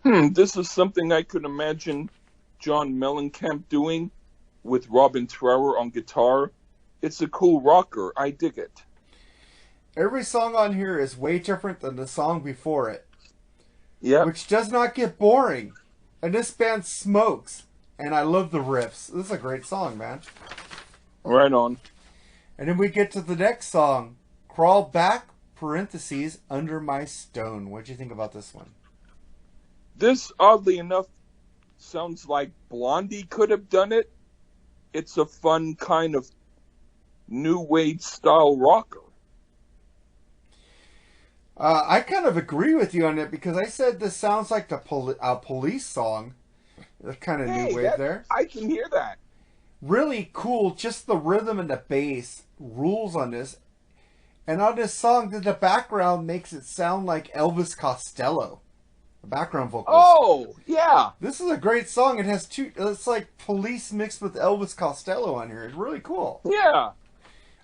This is something I could imagine John Mellencamp doing with Robin Trower on guitar. It's a cool rocker. I dig it. Every song on here is way different than the song before it. Yeah. Which does not get boring. And this band smokes. And I love the riffs. This is a great song, man. Right on. And then we get to the next song. Crawl Back, parentheses, Under My Stone. What'd you think about this one? This, oddly enough, sounds like Blondie could have done it. It's a fun kind of new wave style rocker. I kind of agree with you on it because I said this sounds like the Police song. The kind of new wave there. I can hear that. Really cool. Just the rhythm and the bass rules on this. And on this song, the background makes it sound like Elvis Costello. The background vocals. Oh, yeah. This is a great song. It has it's like Police mixed with Elvis Costello on here. It's really cool. Yeah.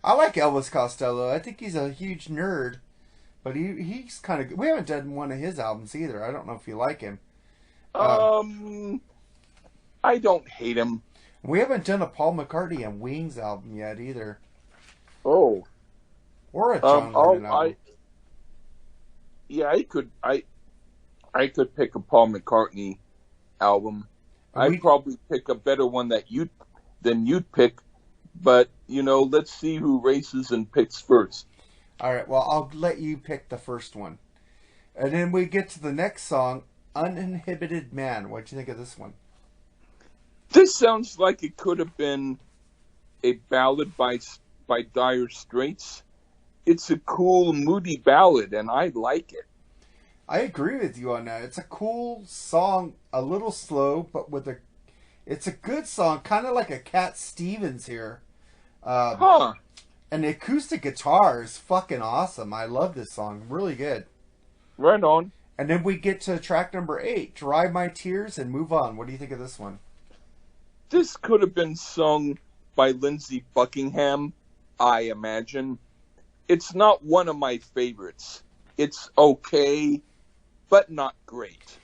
I like Elvis Costello. I think he's a huge nerd. But he's kind of... We haven't done one of his albums either. I don't know if you like him. I don't hate him. We haven't done a Paul McCartney and Wings album yet either. Oh. Or a John Lennon album. I could pick a Paul McCartney album. I'd probably pick a better one than you'd pick. But, let's see who races and picks first. All right, well, I'll let you pick the first one. And then we get to the next song, Uninhibited Man. What'd you think of this one? This sounds like it could have been a ballad by Dire Straits. It's a cool, moody ballad, and I like it. I agree with you on that. It's a cool song, a little slow, but it's a good song, kind of like a Cat Stevens here. And the acoustic guitar is fucking awesome. I love this song. Really good. Right on. And then we get to track number 8, Dry My Tears and Move On. What do you think of this one? This could have been sung by Lindsey Buckingham, I imagine. It's not one of my favorites. It's okay, but not great.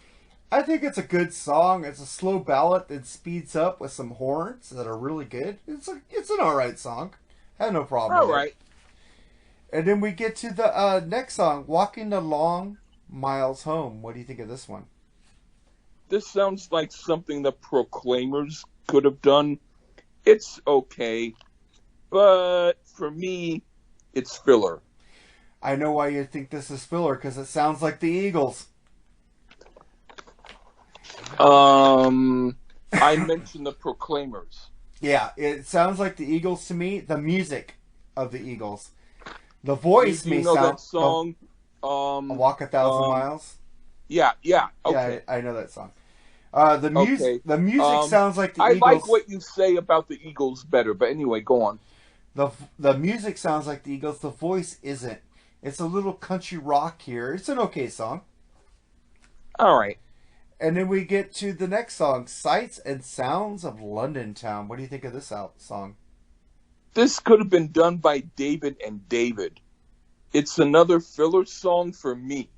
I think it's a good song. It's a slow ballad that speeds up with some horns that are really good. It's an alright song. I have no problem with it. Alright. And then we get to the next song, Walking the Long Miles Home. What do you think of this one? This sounds like something the Proclaimers could have done. It's okay, but for me, it's filler. I know why you think this is filler, because it sounds like the Eagles. I mentioned the Proclaimers. Yeah, it sounds like the Eagles to me. The music of the Eagles. The voice may sound... that song? Walk a Thousand Miles? Yeah, okay. Yeah, I know that song. The music sounds like the Eagles. I like what you say about the Eagles better, but anyway, go on. The music sounds like the Eagles. The voice isn't. It's a little country rock here. It's an okay song. All right. And then we get to the next song, Sights and Sounds of London Town. What do you think of this song? This could have been done by David and David. It's another filler song for me.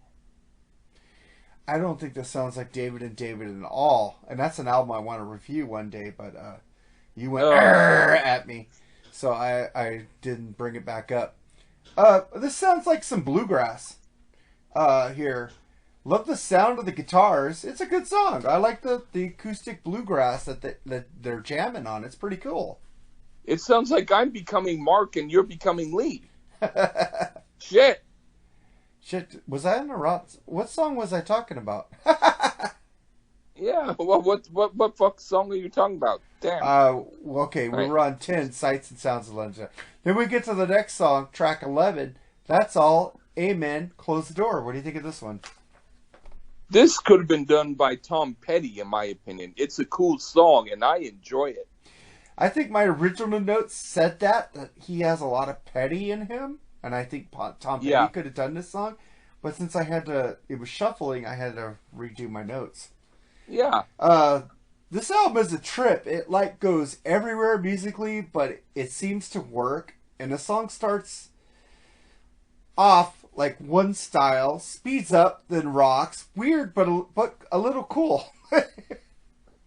I don't think this sounds like David and David at all. And that's an album I want to review one day, but you went at me. So I didn't bring it back up. This sounds like some bluegrass here. Love the sound of the guitars. It's a good song. I like the acoustic bluegrass that they're jamming on. It's pretty cool. It sounds like I'm becoming Mark and you're becoming Lee. Shit. Was I on the rock? What song was I talking about? Yeah. Well, what fuck song are you talking about? Damn. Okay, we were on 10, Sights and Sounds of London. Then we get to the next song, track 11. That's all. Amen. Close the door. What do you think of this one? This could have been done by Tom Petty, in my opinion. It's a cool song, and I enjoy it. I think my original notes said that he has a lot of Petty in him, and I think Tom Petty could have done this song. But since it was shuffling, I had to redo my notes. Yeah. This album is a trip. It goes everywhere musically, but it seems to work. And the song starts off like one style, speeds up, then rocks. Weird, but a little cool.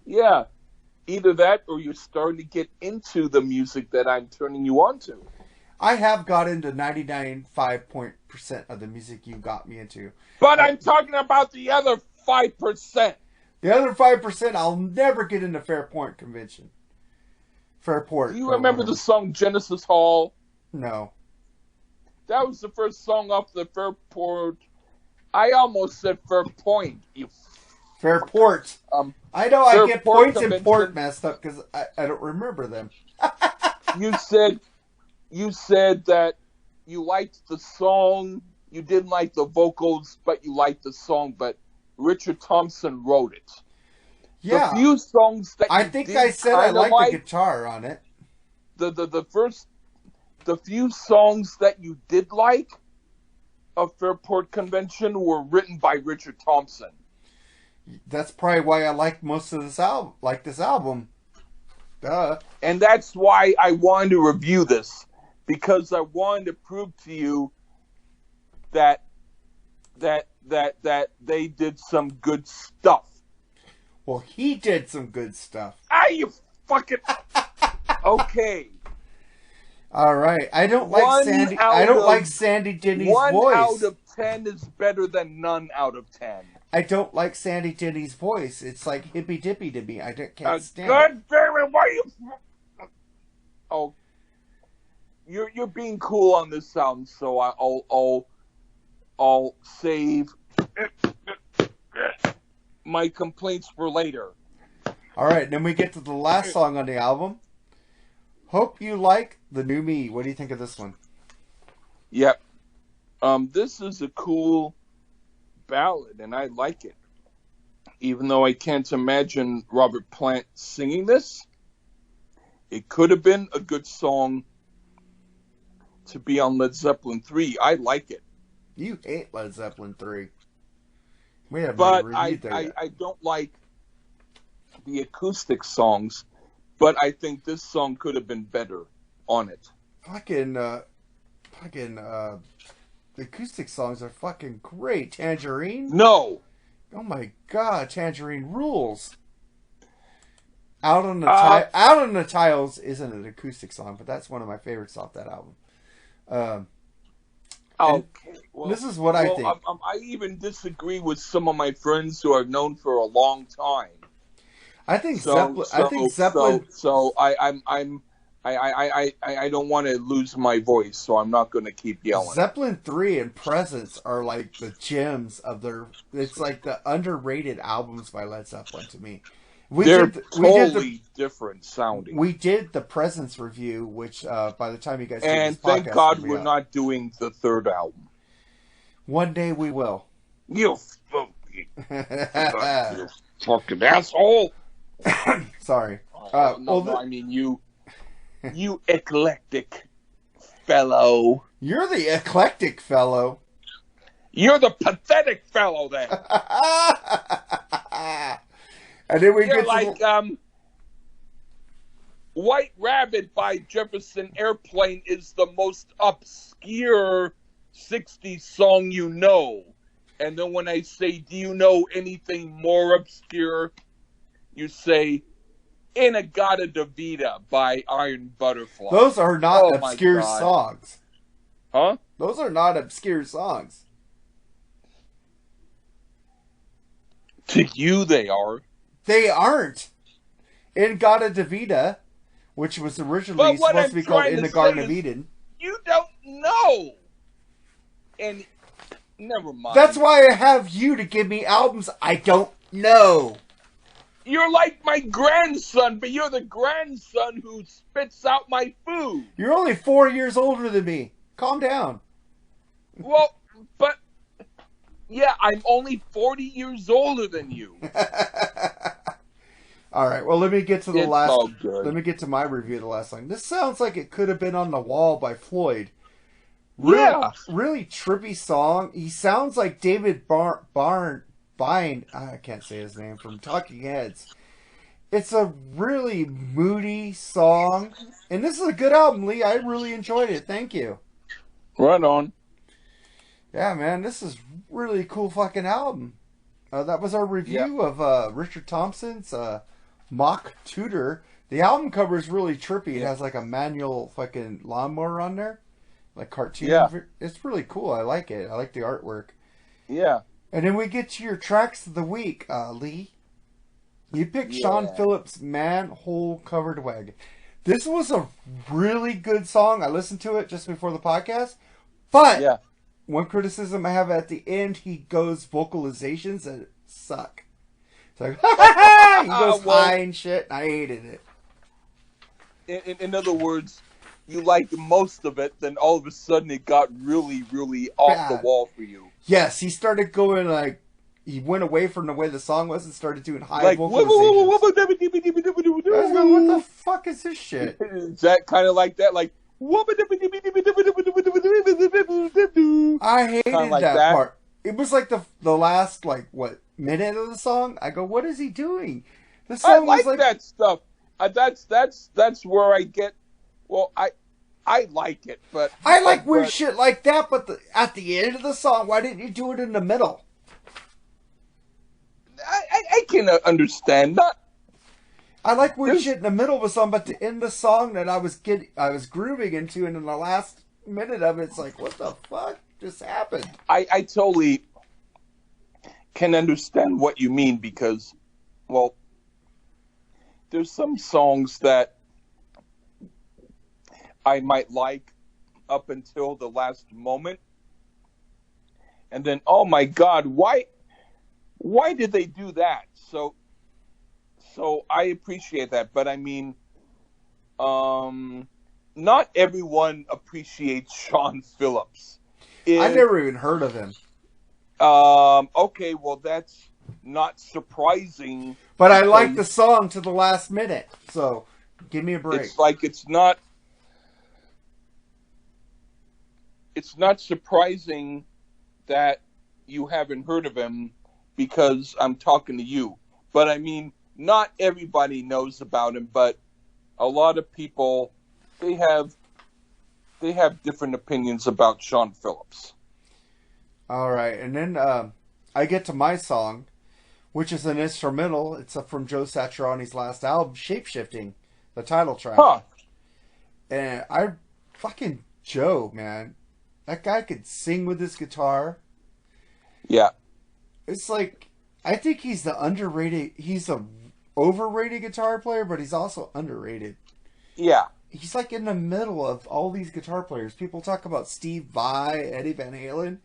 Yeah. Either that or you're starting to get into the music that I'm turning you on to. I have got into 99.5% of the music you got me into. But I'm talking about the other 5%. The other 5%, I'll never get into Fairport Convention. Fairport. Do you remember the song Genesis Hall? No. That was the first song off the Fairport. I almost said Fairpoint. Fairport. I know I get points and port messed up because I don't remember them. You said that you liked the song, you didn't like the vocals, but you liked the song, but Richard Thompson wrote it. Yeah. The few songs that I think I said I like the guitar on it. The few songs that you did like of Fairport Convention were written by Richard Thompson. That's probably why I like most of this album. Duh. And that's why I wanted to review this, because I wanted to prove to you that they did some good stuff. Well, he did some good stuff. You fucking okay. All right. I don't like Sandy. I don't like Sandy Denny's voice. 1 out of 10 is better than none out of 10. I don't like Sandy Denny's voice. It's like hippy dippy to me. I can't stand God it. damn it! Why you? Oh, you're being cool on this album, so I'll save my complaints for later. All right, then we get to the last song on the album. Hope you like The New Me. What do you think of this one? Yep. This is a cool ballad, and I like it. Even though I can't imagine Robert Plant singing this, it could have been a good song to be on Led Zeppelin 3. I like it. You hate Led Zeppelin 3. We haven't But reviewed that yet. I don't like the acoustic songs, but I think this song could have been better on it. The acoustic songs are fucking great. Tangerine? No. Oh my god, Tangerine rules. Out on the Tiles isn't an acoustic song, but that's one of my favorites off that album. Okay. Well, this is what I think. I even disagree with some of my friends who I've known for a long time. I think Zeppelin. So I don't want to lose my voice, so I'm not going to keep yelling. Zeppelin 3 and Presence are like the gems of their. It's like the underrated albums by Led Zeppelin to me. They're totally different sounding. We did the Presence review, which by the time you guys hear and this podcast, thank God we're not doing the third album. One day we will. You fucking asshole. Sorry. No, I mean you eclectic fellow. You're the eclectic fellow. You're the pathetic fellow then. And then we You're get like White Rabbit by Jefferson Airplane is the most obscure 60s song you know. And then when I say, do you know anything more obscure? You say, In-A-Gadda-Da-Vida by Iron Butterfly. Those are not obscure songs. Huh? Those are not obscure songs. To you, they are. They aren't. In-A-Gadda-Da-Vida, which was originally supposed to be called In the Garden of Eden. You don't know. And never mind. That's why I have you to give me albums I don't know. You're like my grandson, but you're the grandson who spits out my food. You're only 4 years older than me. Calm down. Well, but yeah, I'm only 40 years older than you. All right. Well, let me get to the last. All good. Let me get to my review of the last song. This sounds like it could have been on The Wall by Floyd. Really trippy song. He sounds like David Byrne. I can't say his name, from Talking Heads. It's a really moody song, and this is a good album, Lee. I really enjoyed it. Thank you. Right on. Yeah, man, this is really cool fucking album. That was our review of Richard Thompson's Mock Tudor. The album cover is really trippy. It has like a manual fucking lawnmower on there, like cartoon. Yeah. It's really cool. I like it. I like the artwork. Yeah. And then we get to your tracks of the week, Lee. You picked Sean Phillips' Manhole Covered Wagon. This was a really good song. I listened to it just before the podcast. But one criticism I have at the end, he goes vocalizations that suck. It's like, he goes high and shit. I hated it. In other words, you liked most of it, then all of a sudden it got really, really off the wall for you. Yes, he started going like, he went away from the way the song was and started doing high vocalizations. What the fuck is this shit? Is that kind of like that? Like, I hated that part. It was like the last, like, minute of the song? I go, what is he doing? The song I like was that stuff. That's where I get, I like it, but... I like weird shit like that, but at the end of the song, why didn't you do it in the middle? I can understand that. I like weird shit in the middle of a song, but to end the song that I was grooving into, and in the last minute of it, it's like, what the fuck just happened? I totally can understand what you mean because, well, there's some songs that I might like up until the last moment, and then, oh my God, why did they do that? So I appreciate that, but I mean, not everyone appreciates Sean Phillips. I've never even heard of him. Okay, well, that's not surprising. But I like the song to the last minute, so give me a break. It's like it's not surprising that you haven't heard of him because I'm talking to you. But I mean, not everybody knows about him, but a lot of people, they have different opinions about Sean Phillips. All right, and then I get to my song, which is an instrumental. It's from Joe Satriani's last album, Shapeshifting, the title track. Huh. And Joe, man, that guy could sing with his guitar. Yeah. It's like, I think he's a overrated guitar player, but he's also underrated. Yeah. He's like in the middle of all these guitar players. People talk about Steve Vai, Eddie Van Halen,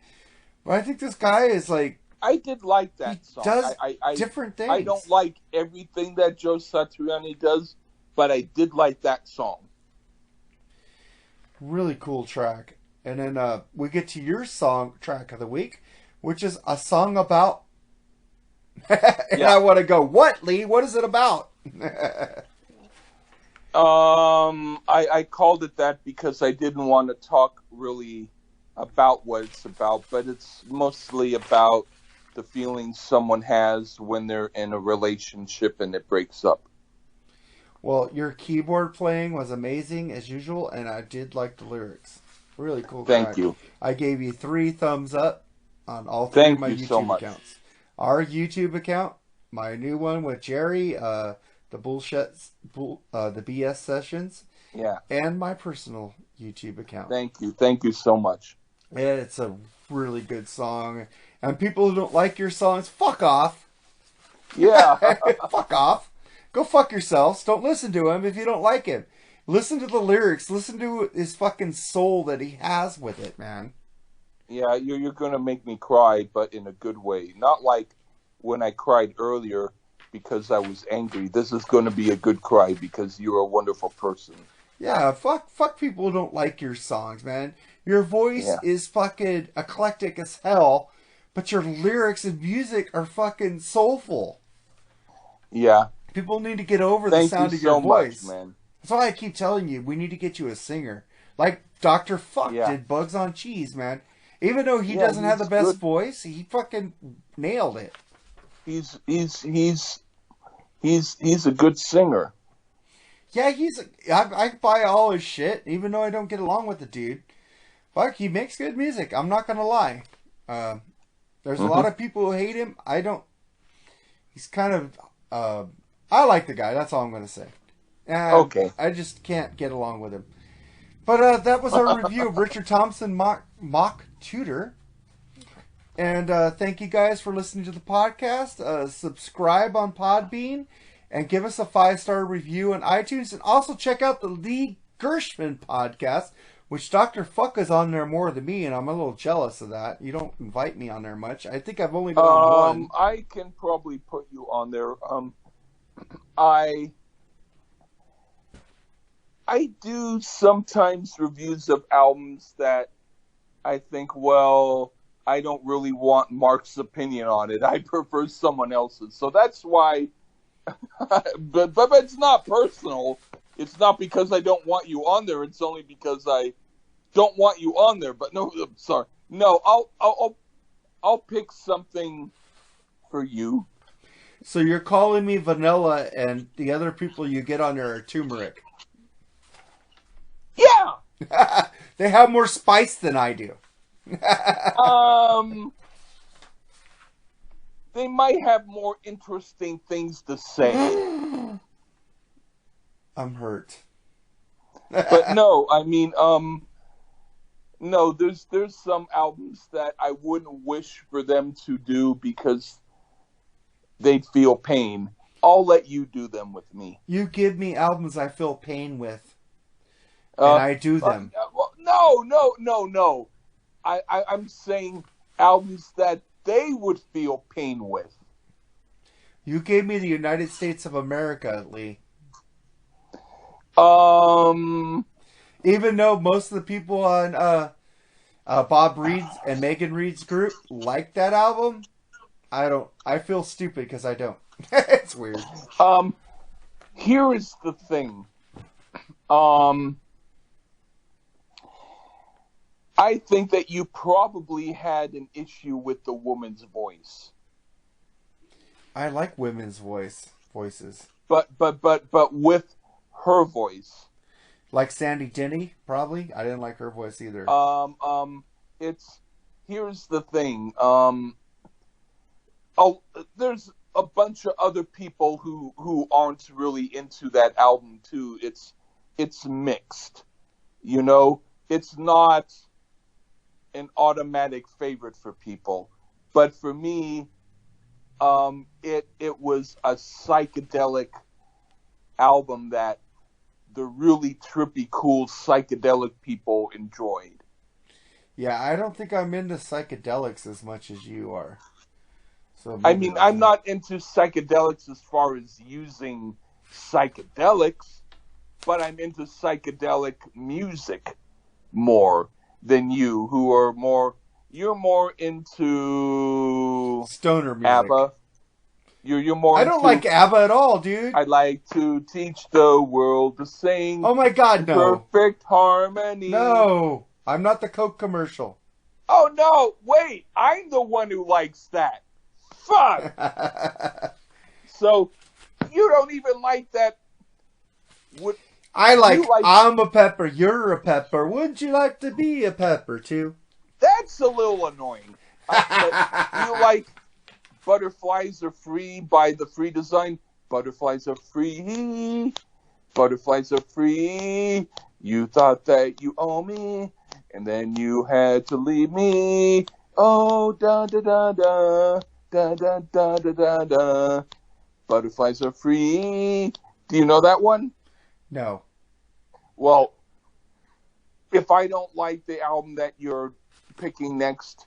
but I think this guy is like... I did like that song. Does different things. I don't like everything that Joe Satriani does, but I did like that song. Really cool track. And then we get to your song track of the week, which is a song about... I want to go, what, Lee? What is it about? I called it that because I didn't want to talk really about what it's about, but it's mostly about the feelings someone has when they're in a relationship and it breaks up. Well, your keyboard playing was amazing as usual, and I did like the lyrics. Really cool. Thank you. I gave you 3 thumbs up on all 3 of my YouTube accounts. Our YouTube account, my new one with Jerry, the BS sessions, and my personal YouTube account. Thank you so much. It's a really good song, and people who don't like your songs, fuck off. Yeah, fuck off. Go fuck yourselves. Don't listen to him if you don't like him. Listen to the lyrics. Listen to his fucking soul that he has with it, man. Yeah, you're going to make me cry, but in a good way. Not like when I cried earlier because I was angry. This is going to be a good cry because you're a wonderful person. Yeah, fuck people who don't like your songs, man. Your voice is fucking eclectic as hell, but your lyrics and music are fucking soulful. Yeah. People need to get over the sound of your voice. Much, man. That's why I keep telling you, we need to get you a singer. Like Dr. Fuck did Bugs on Cheese, man. Even though he doesn't have the best voice, he fucking nailed it. He's a good singer. Yeah, I buy all his shit, even though I don't get along with the dude. Fuck, he makes good music. I'm not gonna lie. There's a lot of people who hate him. I don't. He's kind of. I like the guy. That's all I'm gonna say. Okay. I just can't get along with him. But that was our review of Richard Thompson-Mock Tudor. And thank you guys for listening to the podcast. Subscribe on Podbean and give us a 5-star review on iTunes. And also check out the Lee Gershman podcast, which Dr. Fuck is on there more than me, and I'm a little jealous of that. You don't invite me on there much. I think I've only been on one. I can probably put you on there. I do sometimes reviews of albums that I think, well, I don't really want Mark's opinion on it. I prefer someone else's. So that's why, but it's not personal. It's not because I don't want you on there. It's only because I don't want you on there. But no, I'm sorry. No, I'll pick something for you. So you're calling me vanilla, and the other people you get on there are turmeric. Yeah. They have more spice than I do. They might have more interesting things to say. I'm hurt. But no, I mean, no, there's some albums that I wouldn't wish for them to do because they'd feel pain. I'll let you do them with me. You give me albums I feel pain with, and I do them. Well, no. I'm saying albums that they would feel pain with. You gave me the United States of America, Lee. Even though most of the people on Bob Reed's and Megan Reed's group like that album, I don't. I feel stupid because I don't. It's weird. Here is the thing. I think that you probably had an issue with the woman's voice. I like women's voices. But with her voice. Like Sandy Denny, probably. I didn't like her voice either. Here's the thing. There's a bunch of other people who aren't really into that album too. It's mixed. You know, it's not an automatic favorite for people, but for me, it was a psychedelic album that the really trippy, cool psychedelic people enjoyed. Yeah, I don't think I'm into psychedelics as much as you are. So I mean, I'm not into psychedelics as far as using psychedelics, but I'm into psychedelic music more than you, who are more. You're more into stoner music. ABBA. You're more. I don't like ABBA at all, dude. I like to teach the world to sing. Oh my God, no! Perfect harmony. No, I'm not the Coke commercial. Oh no! Wait, I'm the one who likes that. Fuck. So you don't even like that. What? I'm a pepper, you're a pepper. Wouldn't you like to be a pepper too? That's a little annoying. You like Butterflies Are Free by the Free Design? Butterflies are free. Butterflies are free. You thought that you owe me, and then you had to leave me. Oh, da da da da. Da da da da da da. Butterflies are free. Do you know that one? No. Well, if I don't like the album that you're picking next,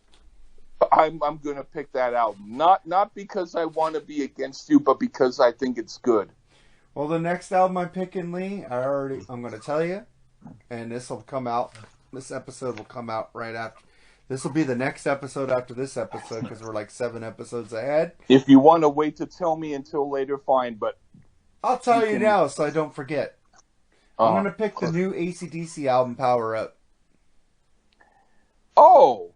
I'm gonna pick that album. Not because I want to be against you, but because I think it's good. Well, the next album I'm picking, Lee, I'm gonna tell you, and this will come out. This episode will come out right after. This will be the next episode after this episode because we're like 7 episodes ahead. If you want to wait to tell me until later, fine. But I'll tell you now so I don't forget. I'm going to pick the new AC/DC album, Power Up. Oh.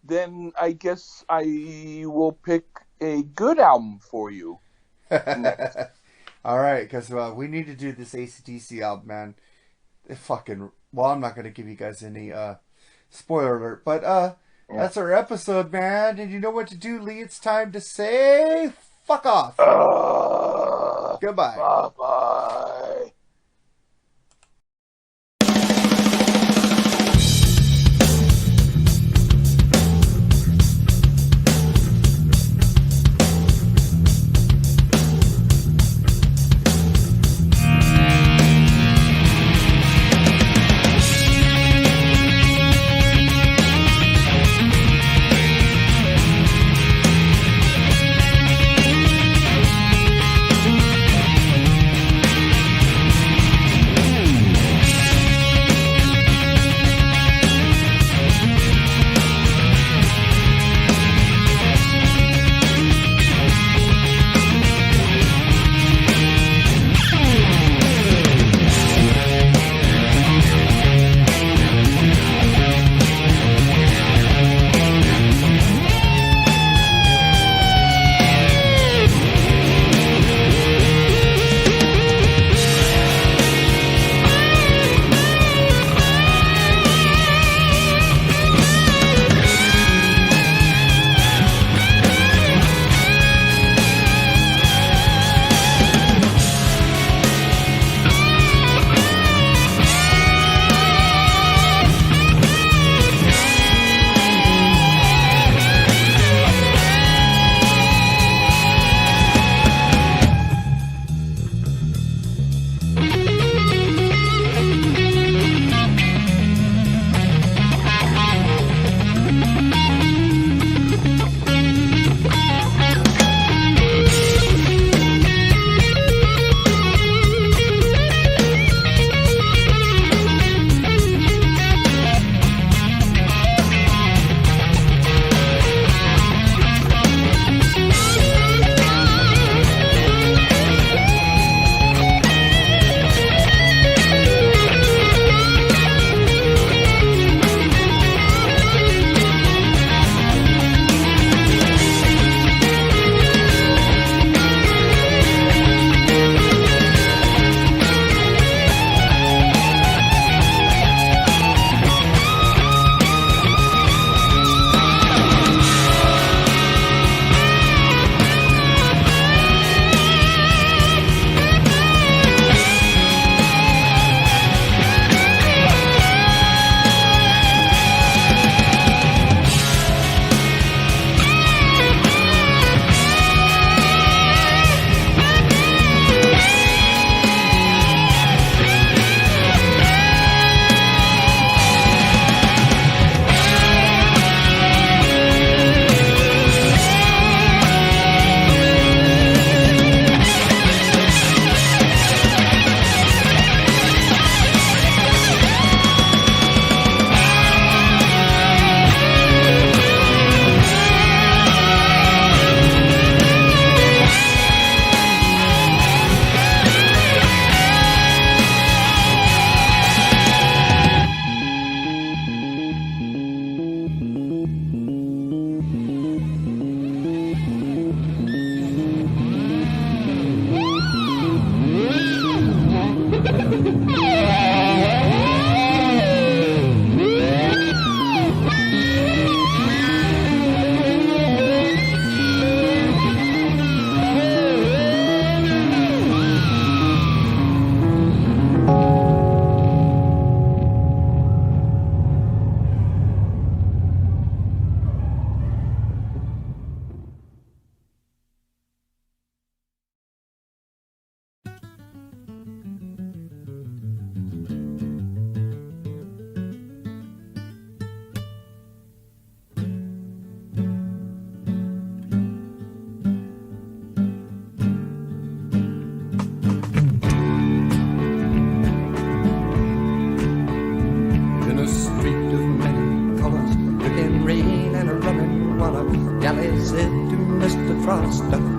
Then I guess I will pick a good album for you. All right, because we need to do this AC/DC album, man. well, I'm not going to give you guys any spoiler alert, but that's our episode, man. And you know what to do, Lee? It's time to say fuck off. Goodbye. Bye-bye.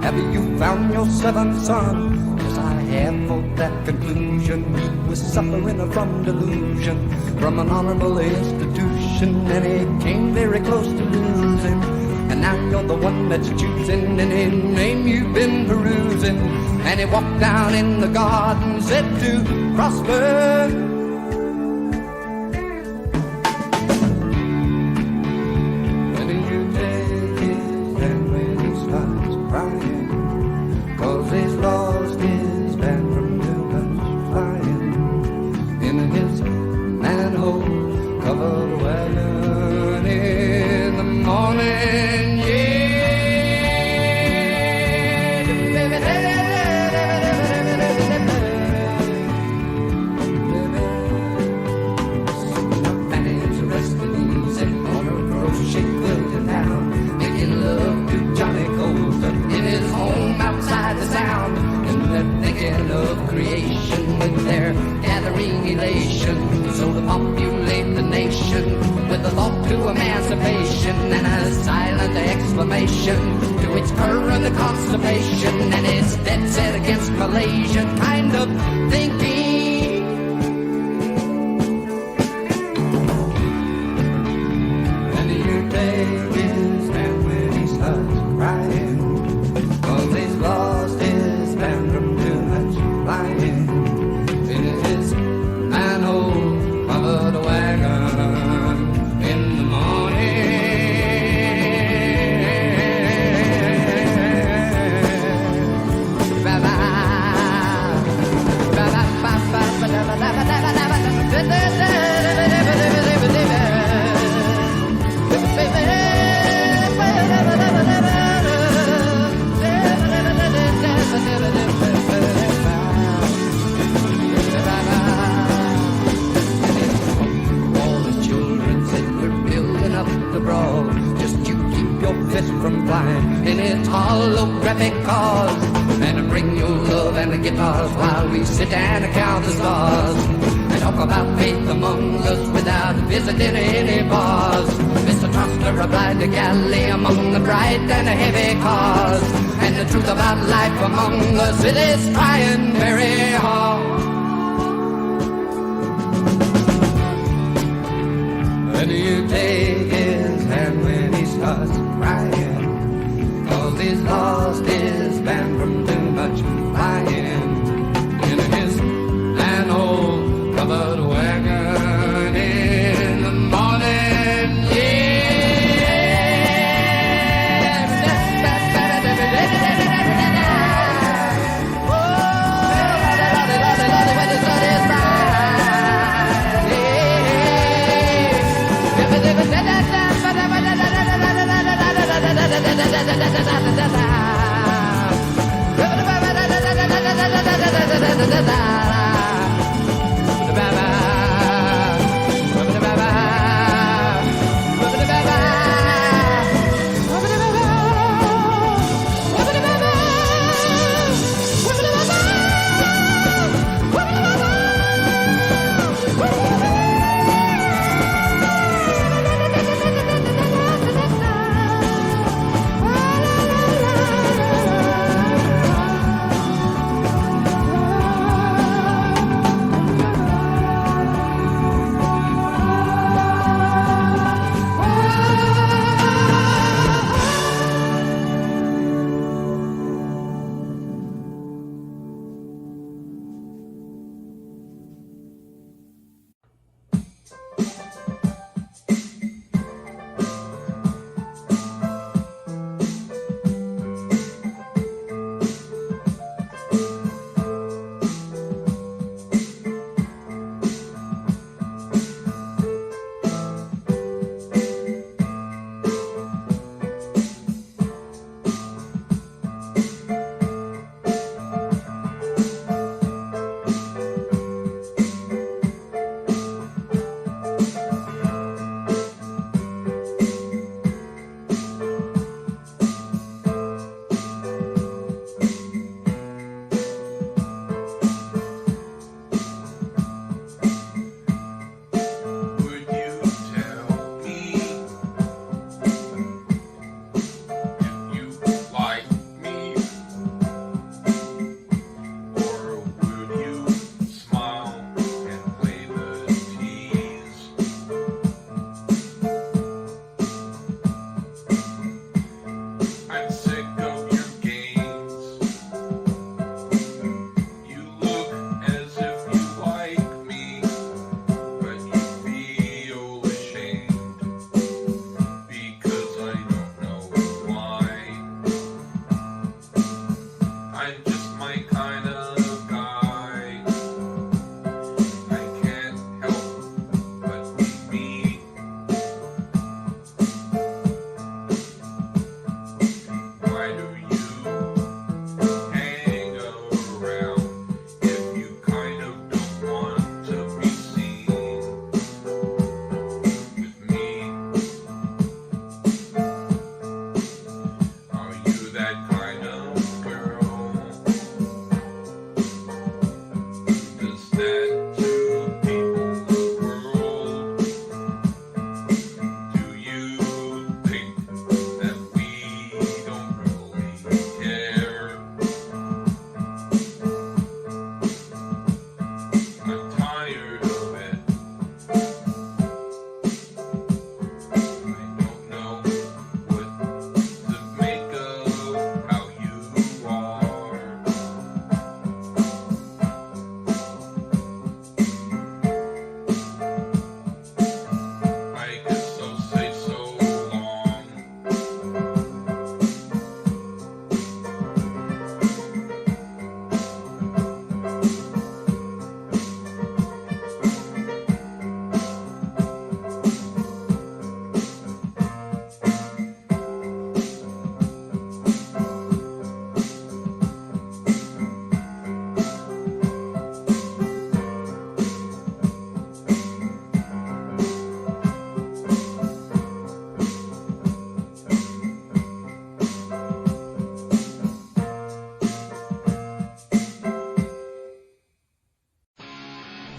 Have you found your seventh son? Yes, I have for that conclusion. He was suffering from delusion from an honorable institution, and he came very close to losing. And now you're the one that's choosing any name you've been perusing. And he walked down in the garden, said to Prosper, organ of creation with their gathering elation. So to populate the nation with a thought to emancipation and a silent exclamation to its current constipation and its dead set against Malaysian kind of thinking. And you take his hand when he starts crying, 'cause he's lost his man from too much lying in his manhole covered wagon in the morning. Just you keep your fist from flying in its holographic cause, and bring your love and the guitars while we sit and count the stars and talk about faith among us without visiting any bars. Mr. Truster replied to galley among the bright and the heavy cars, and the truth about life among us, it is trying very hard. And you take his hand when he starts crying, 'cause he's lost his band from too much flying in his manhole covered wagon in the morning.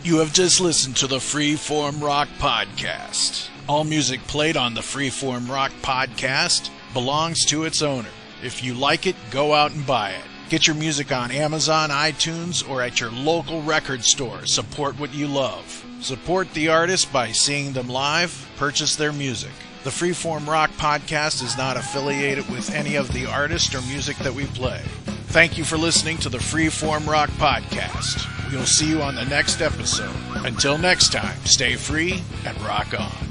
You have just listened to the Freeform Rock Podcast. All music played on the Freeform Rock Podcast belongs to its owner. If you like it, go out and buy it. Get your music on Amazon, iTunes, or at your local record store. Support what you love. Support the artist by seeing them live. Purchase their music. The Freeform Rock Podcast is not affiliated with any of the artists or music that we play. Thank you for listening to the Freeform Rock Podcast. We'll see you on the next episode. Until next time, stay free and rock on.